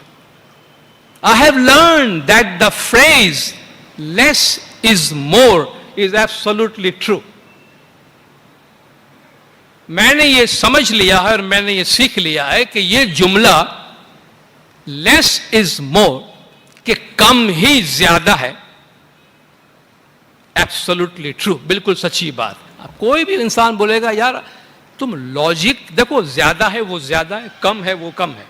I have learned that the phrase less is more is absolutely true۔ میں نے یہ سمجھ لیا ہے اور میں نے یہ سیکھ لیا ہے کہ یہ جملہ less is more کہ کم ہی زیادہ ہے، absolutely true، بالکل سچی بات۔ اب کوئی بھی انسان بولے گا یار تم لاجک دیکھو، زیادہ ہے وہ زیادہ ہے، کم ہے وہ کم ہے،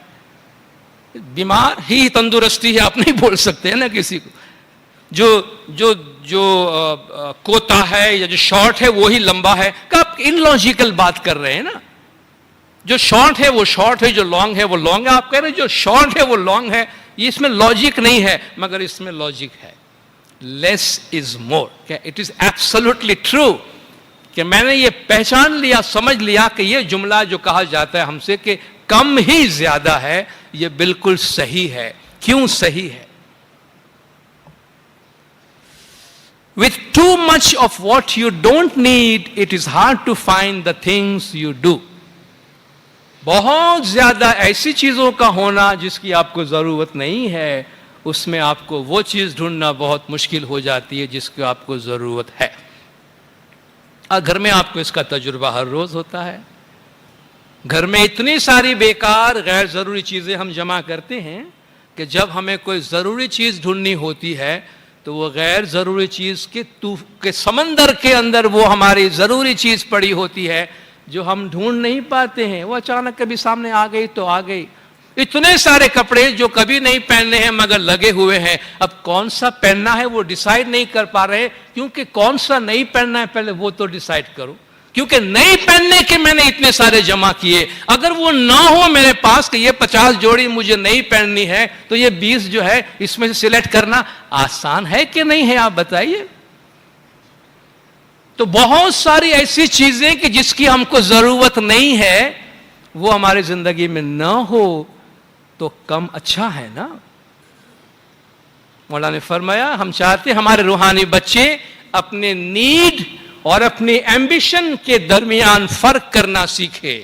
بیمار ہی تندرستی ہے، آپ نہیں بول سکتے ہیں نا کسی کو۔ جو کوتا ہے یا جو شارٹ ہے وہی لمبا ہے، کہ آپ ان لاجیکل بات کر رہے ہیں نا، جو شارٹ ہے وہ شارٹ ہے، جو لانگ ہے وہ لانگ ہے، آپ کہہ رہے ہیں جو شارٹ ہے وہ لانگ ہے، یہ اس میں لاجک نہیں ہے، مگر اس میں لاجک ہے۔ لیس از مور، کہ اٹ از ایبسولوٹلی ٹرو، کہ میں نے یہ پہچان لیا، سمجھ لیا کہ یہ جملہ جو کہا جاتا ہے ہم سے کہ کم ہی زیادہ ہے، یہ بالکل صحیح ہے۔ کیوں صحیح ہے؟ With too much of what you don't need, it is hard to find the things you do۔ بہت زیادہ ایسی چیزوں کا ہونا جس کی آپ کو ضرورت نہیں ہے، اس میں آپ کو وہ چیز ڈھونڈنا بہت مشکل ہو جاتی ہے جس کی آپ کو ضرورت ہے۔ اور گھر میں آپ کو اس کا تجربہ ہر روز ہوتا ہے۔ گھر میں اتنی ساری بیکار غیر ضروری چیزیں ہم جمع کرتے ہیں کہ جب ہمیں کوئی ضروری چیز ڈھونڈنی ہوتی ہے تو وہ غیر ضروری چیز کے سمندر کے اندر وہ ہماری ضروری چیز پڑی ہوتی ہے جو ہم ڈھونڈ نہیں پاتے ہیں، وہ اچانک کبھی سامنے آ گئی تو آ گئی۔ اتنے سارے کپڑے جو کبھی نہیں پہننے ہیں مگر لگے ہوئے ہیں، اب کون سا پہننا ہے وہ ڈیسائیڈ نہیں کر پا رہے، کیونکہ کون سا نہیں پہننا ہے پہلے وہ تو ڈیسائیڈ کرو، کیونکہ نہیں پہننے کے میں نے اتنے سارے جمع کیے، اگر وہ نہ ہو میرے پاس کہ یہ 50 جوڑی مجھے نہیں پہننی ہے تو یہ 20 جو ہے اس میں سے سلیکٹ کرنا آسان ہے کہ نہیں ہے، آپ بتائیے۔ تو بہت ساری ایسی چیزیں کہ جس کی ہم کو ضرورت نہیں ہے وہ ہماری زندگی میں نہ ہو تو کم اچھا ہے نا۔ مولانا نے فرمایا ہم چاہتے ہمارے روحانی بچے اپنے نیڈ اور اپنی ایمبیشن کے درمیان فرق کرنا سیکھے۔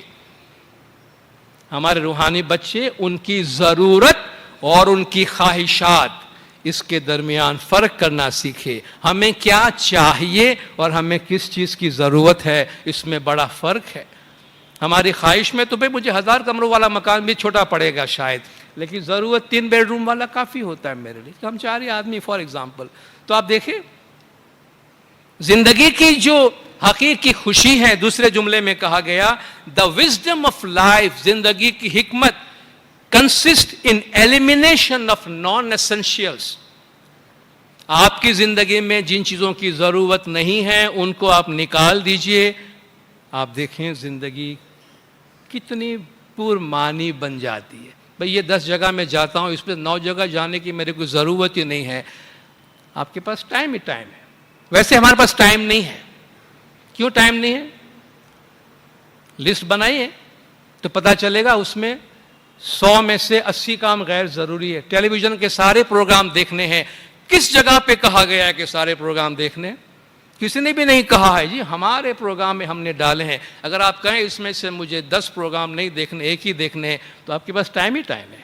ہمارے روحانی بچے ان کی ضرورت اور ان کی خواہشات اس کے درمیان فرق کرنا سیکھے۔ ہمیں کیا چاہیے اور ہمیں کس چیز کی ضرورت ہے، اس میں بڑا فرق ہے۔ ہماری خواہش میں تو بھئی مجھے 1000 کمروں والا مکان بھی چھوٹا پڑے گا شاید، لیکن ضرورت 3 بیڈ روم والا کافی ہوتا ہے میرے لیے، ہم 4 آدمی فار ایگزامپل۔ تو آپ دیکھیں زندگی کی جو حقیقی خوشی ہے، دوسرے جملے میں کہا گیا دا وزڈم آف لائف، زندگی کی حکمت کنسسٹ ان ایلیمینیشن آف نان ایسنشیلس۔ آپ کی زندگی میں جن چیزوں کی ضرورت نہیں ہے ان کو آپ نکال دیجئے، آپ دیکھیں زندگی کتنی پرمعنی بن جاتی ہے۔ بھئی یہ 10 جگہ میں جاتا ہوں، اس میں 9 جگہ جانے کی میرے کو ضرورت ہی نہیں ہے، آپ کے پاس ٹائم ہی ٹائم ہے۔ ویسے ہمارے پاس ٹائم نہیں ہے، کیوں ٹائم نہیں ہے؟ لسٹ بنائیے تو پتا چلے گا اس میں 100 میں سے 80 کام غیر ضروری ہے۔ ٹیلی ویژن کے سارے پروگرام دیکھنے ہیں، کس جگہ پہ کہا گیا ہے کہ سارے پروگرام دیکھنے؟ کسی نے بھی نہیں کہا ہے جی، ہمارے پروگرام میں ہم نے ڈالے ہیں۔ اگر آپ کہیں اس میں سے مجھے 10 پروگرام نہیں دیکھنے، ایک ہی دیکھنے ہیں، تو آپ کے پاس ٹائم ہی ٹائم ہے،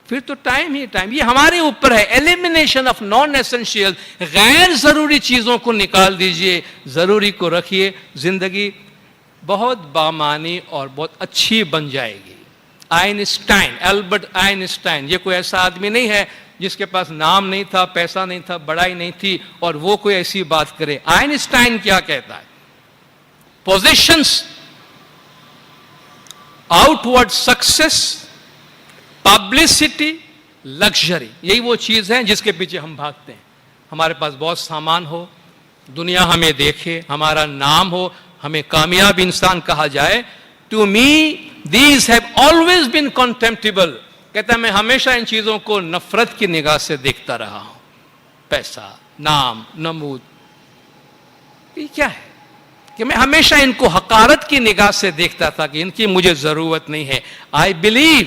پھر تو ٹائم ہی ٹائم۔ یہ ہمارے اوپر ہے، ایلیمینیشن آف نان ایسنشیل، غیر ضروری چیزوں کو نکال دیجئے، ضروری کو رکھیے، زندگی بہت بامعنی اور بہت اچھی بن جائے گی۔ آئنسٹائن، البرٹ آئنسٹائن، یہ کوئی ایسا آدمی نہیں ہے جس کے پاس نام نہیں تھا، پیسہ نہیں تھا، بڑائی نہیں تھی اور وہ کوئی ایسی بات کرے۔ آئنسٹائن کیا کہتا ہے؟ Positions, out word success, publicity, luxury, یہی وہ چیز ہے جس کے پیچھے ہم بھاگتے ہیں۔ ہمارے پاس بہت سامان ہو، دنیا ہمیں دیکھے، ہمارا نام ہو، ہمیں کامیاب انسان کہا جائے. To me these have always been contemptible. کہتا ہے میں ہمیشہ ان چیزوں کو نفرت کی نگاہ سے دیکھتا رہا ہوں. پیسہ، نام، نمود، یہ کیا ہے کہ میں ہمیشہ ان کو حقارت کی نگاہ سے دیکھتا تھا کہ ان کی مجھے ضرورت نہیں ہے. I believe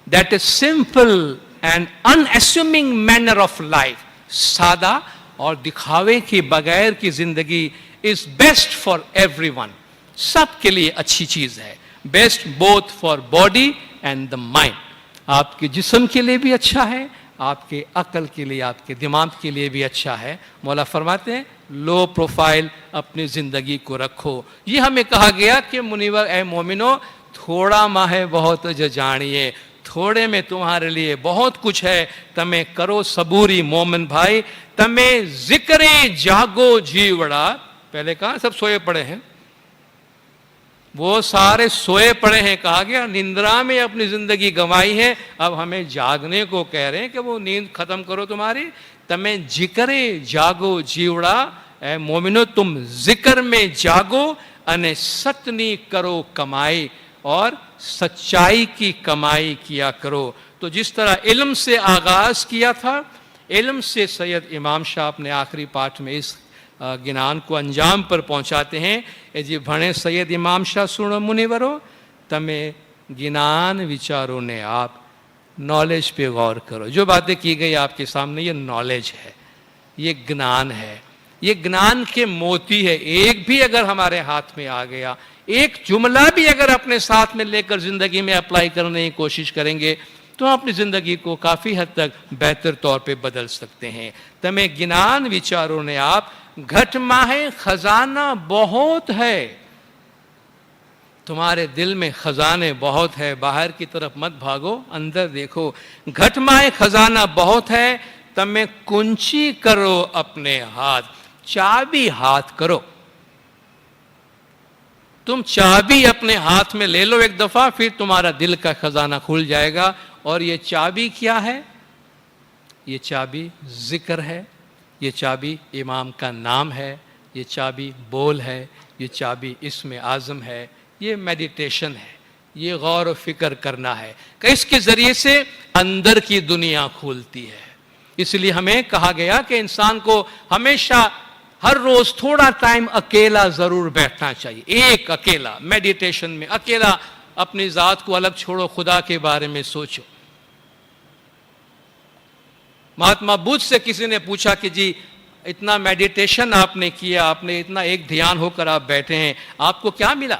that is simple and unassuming manner of life. سادہ اور دکھاوے کے بغیر کی زندگی is best for everyone. سب کے لیے اچھی چیز ہے. Best both for body and the mind. آپ کے جسم کے لیے بھی اچھا ہے، آپ کے عقل کے لیے، آپ کے دماغ کے لیے بھی اچھا ہے. مولا فرماتے ہیں لو پروفائل اپنی زندگی کو رکھو. یہ ہمیں کہا گیا کہ منیور اے مومنو تھوڑا ماہ بہت جانیے، تھوڑے میں تمہارے لیے بہت کچھ ہے. تمہیں کرو صبوری مومن بھائی، تمہیں ذکر جاگو جیوڑا. پہلے کہا سب سوئے پڑے ہیں، وہ سارے سوئے پڑے ہیں. کہا گیا نندرا میں اپنی زندگی گنوائی ہے، اب ہمیں جاگنے کو کہہ رہے ہیں کہ وہ نیند ختم کرو تمہاری. تمہیں ذکر جاگو جیوڑا. اے مومنو تم ذکر میں جاگو، ان ستنی کرو کمائی، اور سچائی کی کمائی کیا کرو. تو جس طرح علم سے آغاز کیا تھا، علم سے سید امام شاہ اپنے آخری پاٹ میں اس گنان کو انجام پر پہنچاتے ہیں. اے جی بھنے سید امام شاہ سنو منیورو، تمہیں گنان وچاروں نے آپ نالج پہ غور کرو. جو باتیں کی گئی آپ کے سامنے یہ نالج ہے، یہ گنان ہے، یہ گنان کے موتی ہے. ایک بھی اگر ہمارے ہاتھ میں آ گیا، ایک جملہ بھی اگر اپنے ساتھ میں لے کر زندگی میں اپلائی کرنے کی کوشش کریں گے تو اپنی زندگی کو کافی حد تک بہتر طور پہ بدل سکتے ہیں. تمہیں گنان وچاروں نے آپ گھٹ ماہے خزانہ بہت ہے. تمہارے دل میں خزانے بہت ہے، باہر کی طرف مت بھاگو، اندر دیکھو. گھٹ ماہے خزانہ بہت ہے، تمہیں کنچی کرو اپنے ہاتھ. چابی ہاتھ کرو. تم چابی اپنے ہاتھ میں لے لو ایک دفعہ، پھر تمہارا دل کا خزانہ کھل جائے گا. اور یہ چابی کیا ہے؟ یہ چابی ذکر ہے، یہ چابی امام کا نام ہے، یہ چابی بول ہے، یہ چابی اسم اعظم ہے، یہ میڈیٹیشن ہے، یہ غور و فکر کرنا ہے کہ اس کے ذریعے سے اندر کی دنیا کھولتی ہے. اس لیے ہمیں کہا گیا کہ انسان کو ہمیشہ ہر روز تھوڑا ٹائم اکیلا ضرور بیٹھنا چاہیے. ایک اکیلا میڈیٹیشن میں، اکیلا اپنی ذات کو الگ چھوڑو، خدا کے بارے میں سوچو. مہاتما بدھ سے کسی نے پوچھا کہ جی اتنا میڈیٹیشن آپ نے کیا، آپ نے اتنا ایک دھیان ہو کر آپ بیٹھے ہیں، آپ کو کیا ملا؟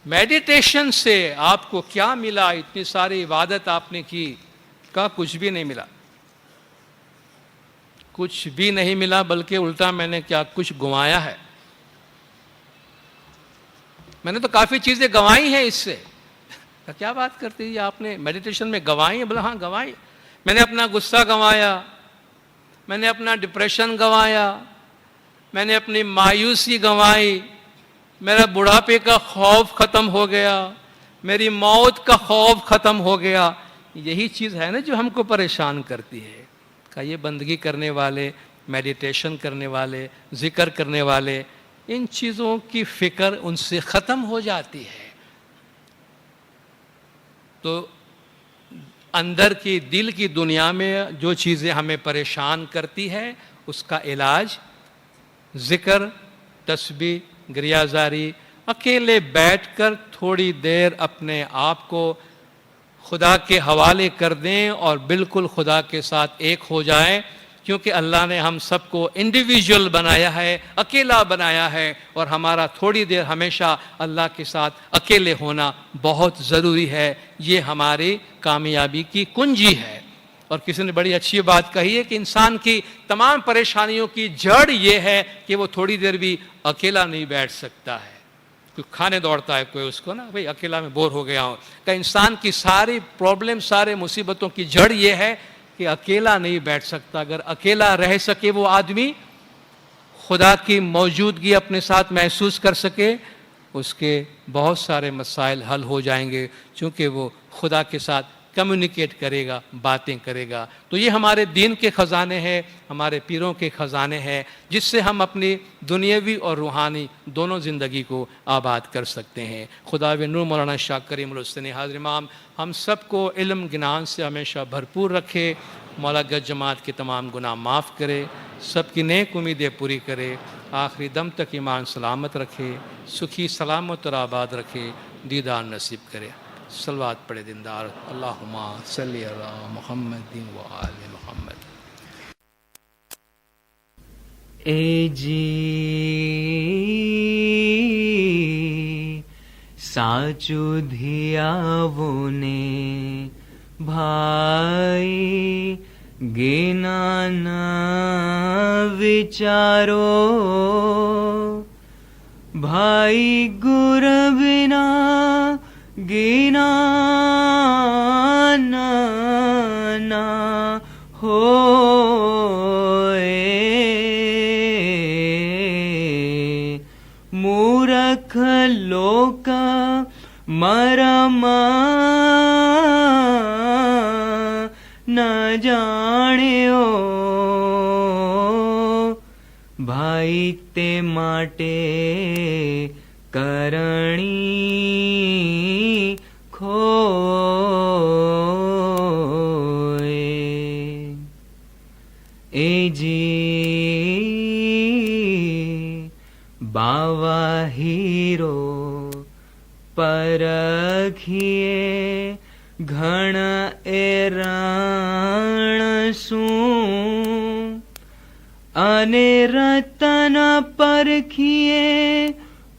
میڈیٹیشن سے آپ کو کیا ملا؟ اتنی ساری عبادت آپ نے کی. کہا کچھ بھی نہیں ملا، کچھ بھی نہیں ملا، بلکہ الٹا میں نے کیا کچھ گنوایا ہے. میں نے تو کافی چیزیں گنوائی ہیں اس سے. کیا بات کرتے ہیں آپ نے میڈیٹیشن میں گنوائی ہیں؟ بولا ہاں گنوائی. میں نے اپنا غصہ گنوایا، میں نے اپنا ڈپریشن گنوایا، میں نے اپنی مایوسی گنوائی، میرا بڑھاپے کا خوف ختم ہو گیا، میری موت کا خوف ختم ہو گیا. یہی چیز ہے نا جو ہم کو پریشان کرتی ہے. کہ یہ بندگی کرنے والے، میڈیٹیشن کرنے والے، ذکر کرنے والے، ان چیزوں کی فکر ان سے ختم ہو جاتی ہے. تو اندر کی دل کی دنیا میں جو چیزیں ہمیں پریشان کرتی ہے اس کا علاج ذکر، تسبیح، گریازاری، اکیلے بیٹھ کر تھوڑی دیر اپنے آپ کو خدا کے حوالے کر دیں اور بالکل خدا کے ساتھ ایک ہو جائیں. کیونکہ اللہ نے ہم سب کو انڈیویجول بنایا ہے، اکیلا بنایا ہے، اور ہمارا تھوڑی دیر ہمیشہ اللہ کے ساتھ اکیلے ہونا بہت ضروری ہے. یہ ہماری کامیابی کی کنجی ہے. اور کسی نے بڑی اچھی بات کہی ہے کہ انسان کی تمام پریشانیوں کی جڑ یہ ہے کہ وہ تھوڑی دیر بھی اکیلا نہیں بیٹھ سکتا ہے. کوئی کھانے دوڑتا ہے کوئی اس کو نا بھئی اکیلا میں بور ہو گیا ہوں. کہ انسان کی ساری پرابلم، سارے مصیبتوں کی جڑ یہ ہے کہ اکیلا نہیں بیٹھ سکتا. اگر اکیلا رہ سکے وہ آدمی، خدا کی موجودگی اپنے ساتھ محسوس کر سکے، اس کے بہت سارے مسائل حل ہو جائیں گے، چونکہ وہ خدا کے ساتھ کمیونیکیٹ کرے گا، باتیں کرے گا. تو یہ ہمارے دین کے خزانے ہیں، ہمارے پیروں کے خزانے ہیں، جس سے ہم اپنی دنیاوی اور روحانی دونوں زندگی کو آباد کر سکتے ہیں. خداوند نور مولانا شاہ کریم الحسینی حاضر امام ہم سب کو علم گنان سے ہمیشہ بھرپور رکھے. مولا گج جماعت کے تمام گناہ معاف کرے، سب کی نیک امیدیں پوری کرے، آخری دم تک ایمان سلامت رکھے، سکھی سلامت اور آباد رکھے، دیدار نصیب کرے. صلوات پڑھے دیندار. اللہم صلی علی محمد و آل محمد. اے جی સાચું ધિયાવોને ભાઈ જ્ઞાના વિચારો ભાઈ ગુર બિના જ્ઞાન ના હોએ મૂરખ લોક મરમા ન જાણ્યો ભાઈ તે માટે કરણી ખોએ એ જી બાવા હીરો પરખીએ ઘણ એરણ શું અને રતન પરખીએ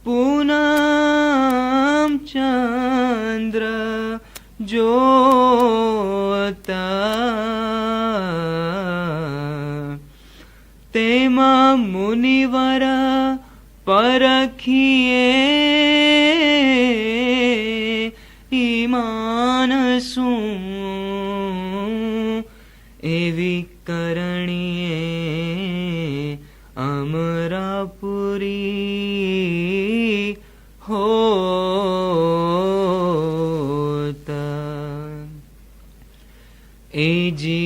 પૂનમ ચંદ્ર જોતા તેમાં મુનિવર પરખીએ ઈમાન શું એવી કરણીએ અમરાપુરી હોતા એ જી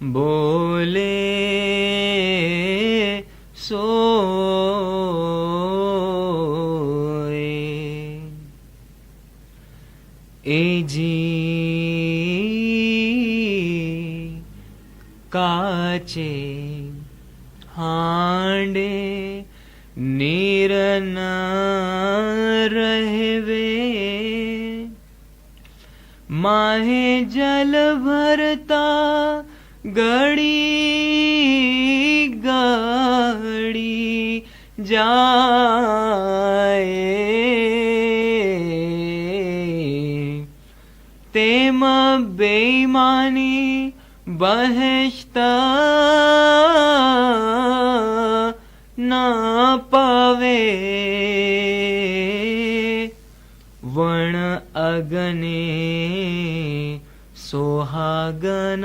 બોલે સોય એજી કાચે હાંડે નીર ન રહેવે માહે જલ ભરતા ગળી ગળી જાય તેમ બેઈમાની બહેશતા ન પાવે વણ અગને સોહાગન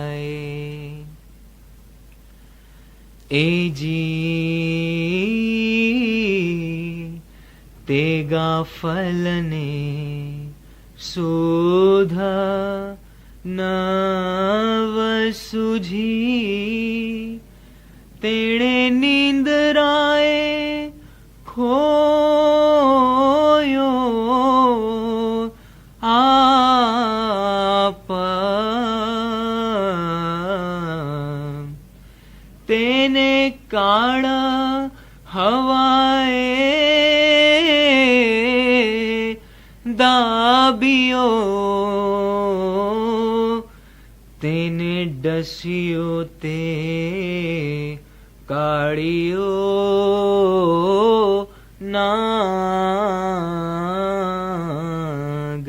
થાય એજી તે ગાફલને સુધા નવ સુજી તેણે નિંદરાએ ખોયો આપ તેને કાળા હવાએ દાબિયો તેને ડસ્યો તે કાળિયો નાગ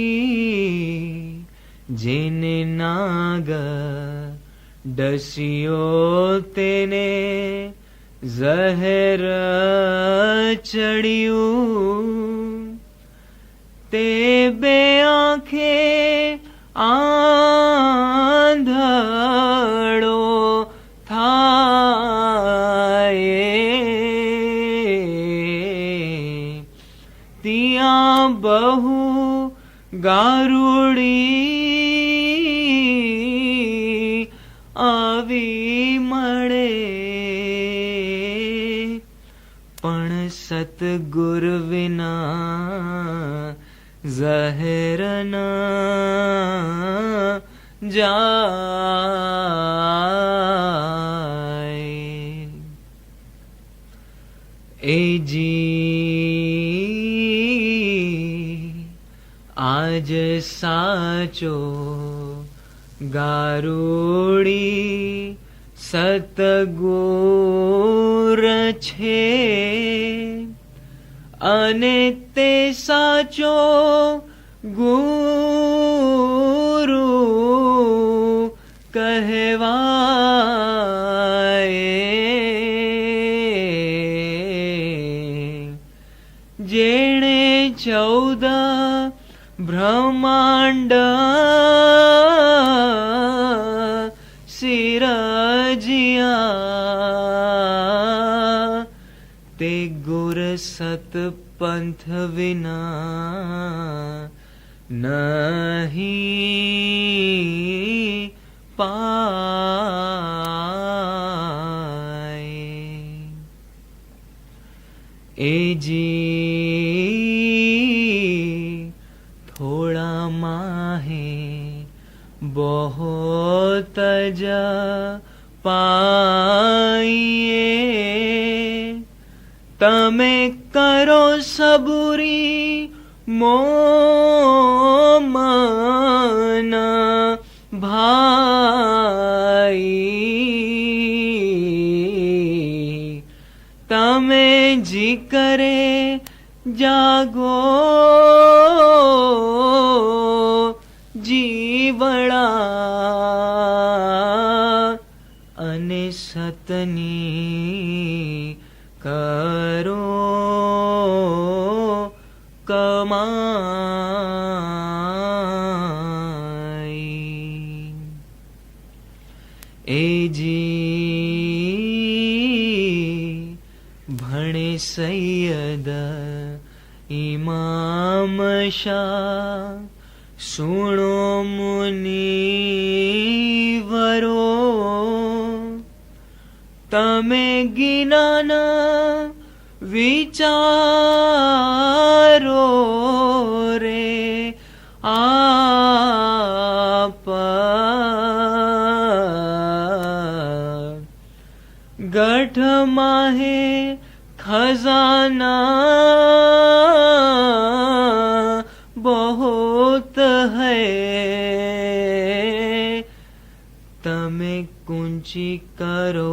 એજી જેને નાગ ડસ્યો તેને ઝહેર ચડ્યું તે બે આંખે આંધળો થાય ત્યાં બહુ ગારુડી આવી મળે પણ સતગુર વિના ઝહેર ન જાય એજી આજ સાચો ગારુડી સતગુર છે અને તે સાચો ગુરુ કહેવાય જેણે 14 બ્રહ્માંડ સિરજ્યા તે ગુર સતપંથ વિના નહીં પાય એજી થોડા માહે બહોત જ પાઈએ તમે કરો સબુરી મોમન ભાઈ તમે જી કરે જાગો જીવડા અને સતની કરો કમાઈ એજી સૈયદ ઇમામ શાહ સુણો મુનિવરો તમે જ્ઞાન વિચારો રે આપ ગઢ માહે ખજાના બહોત હૈ તમે કુંચી કરો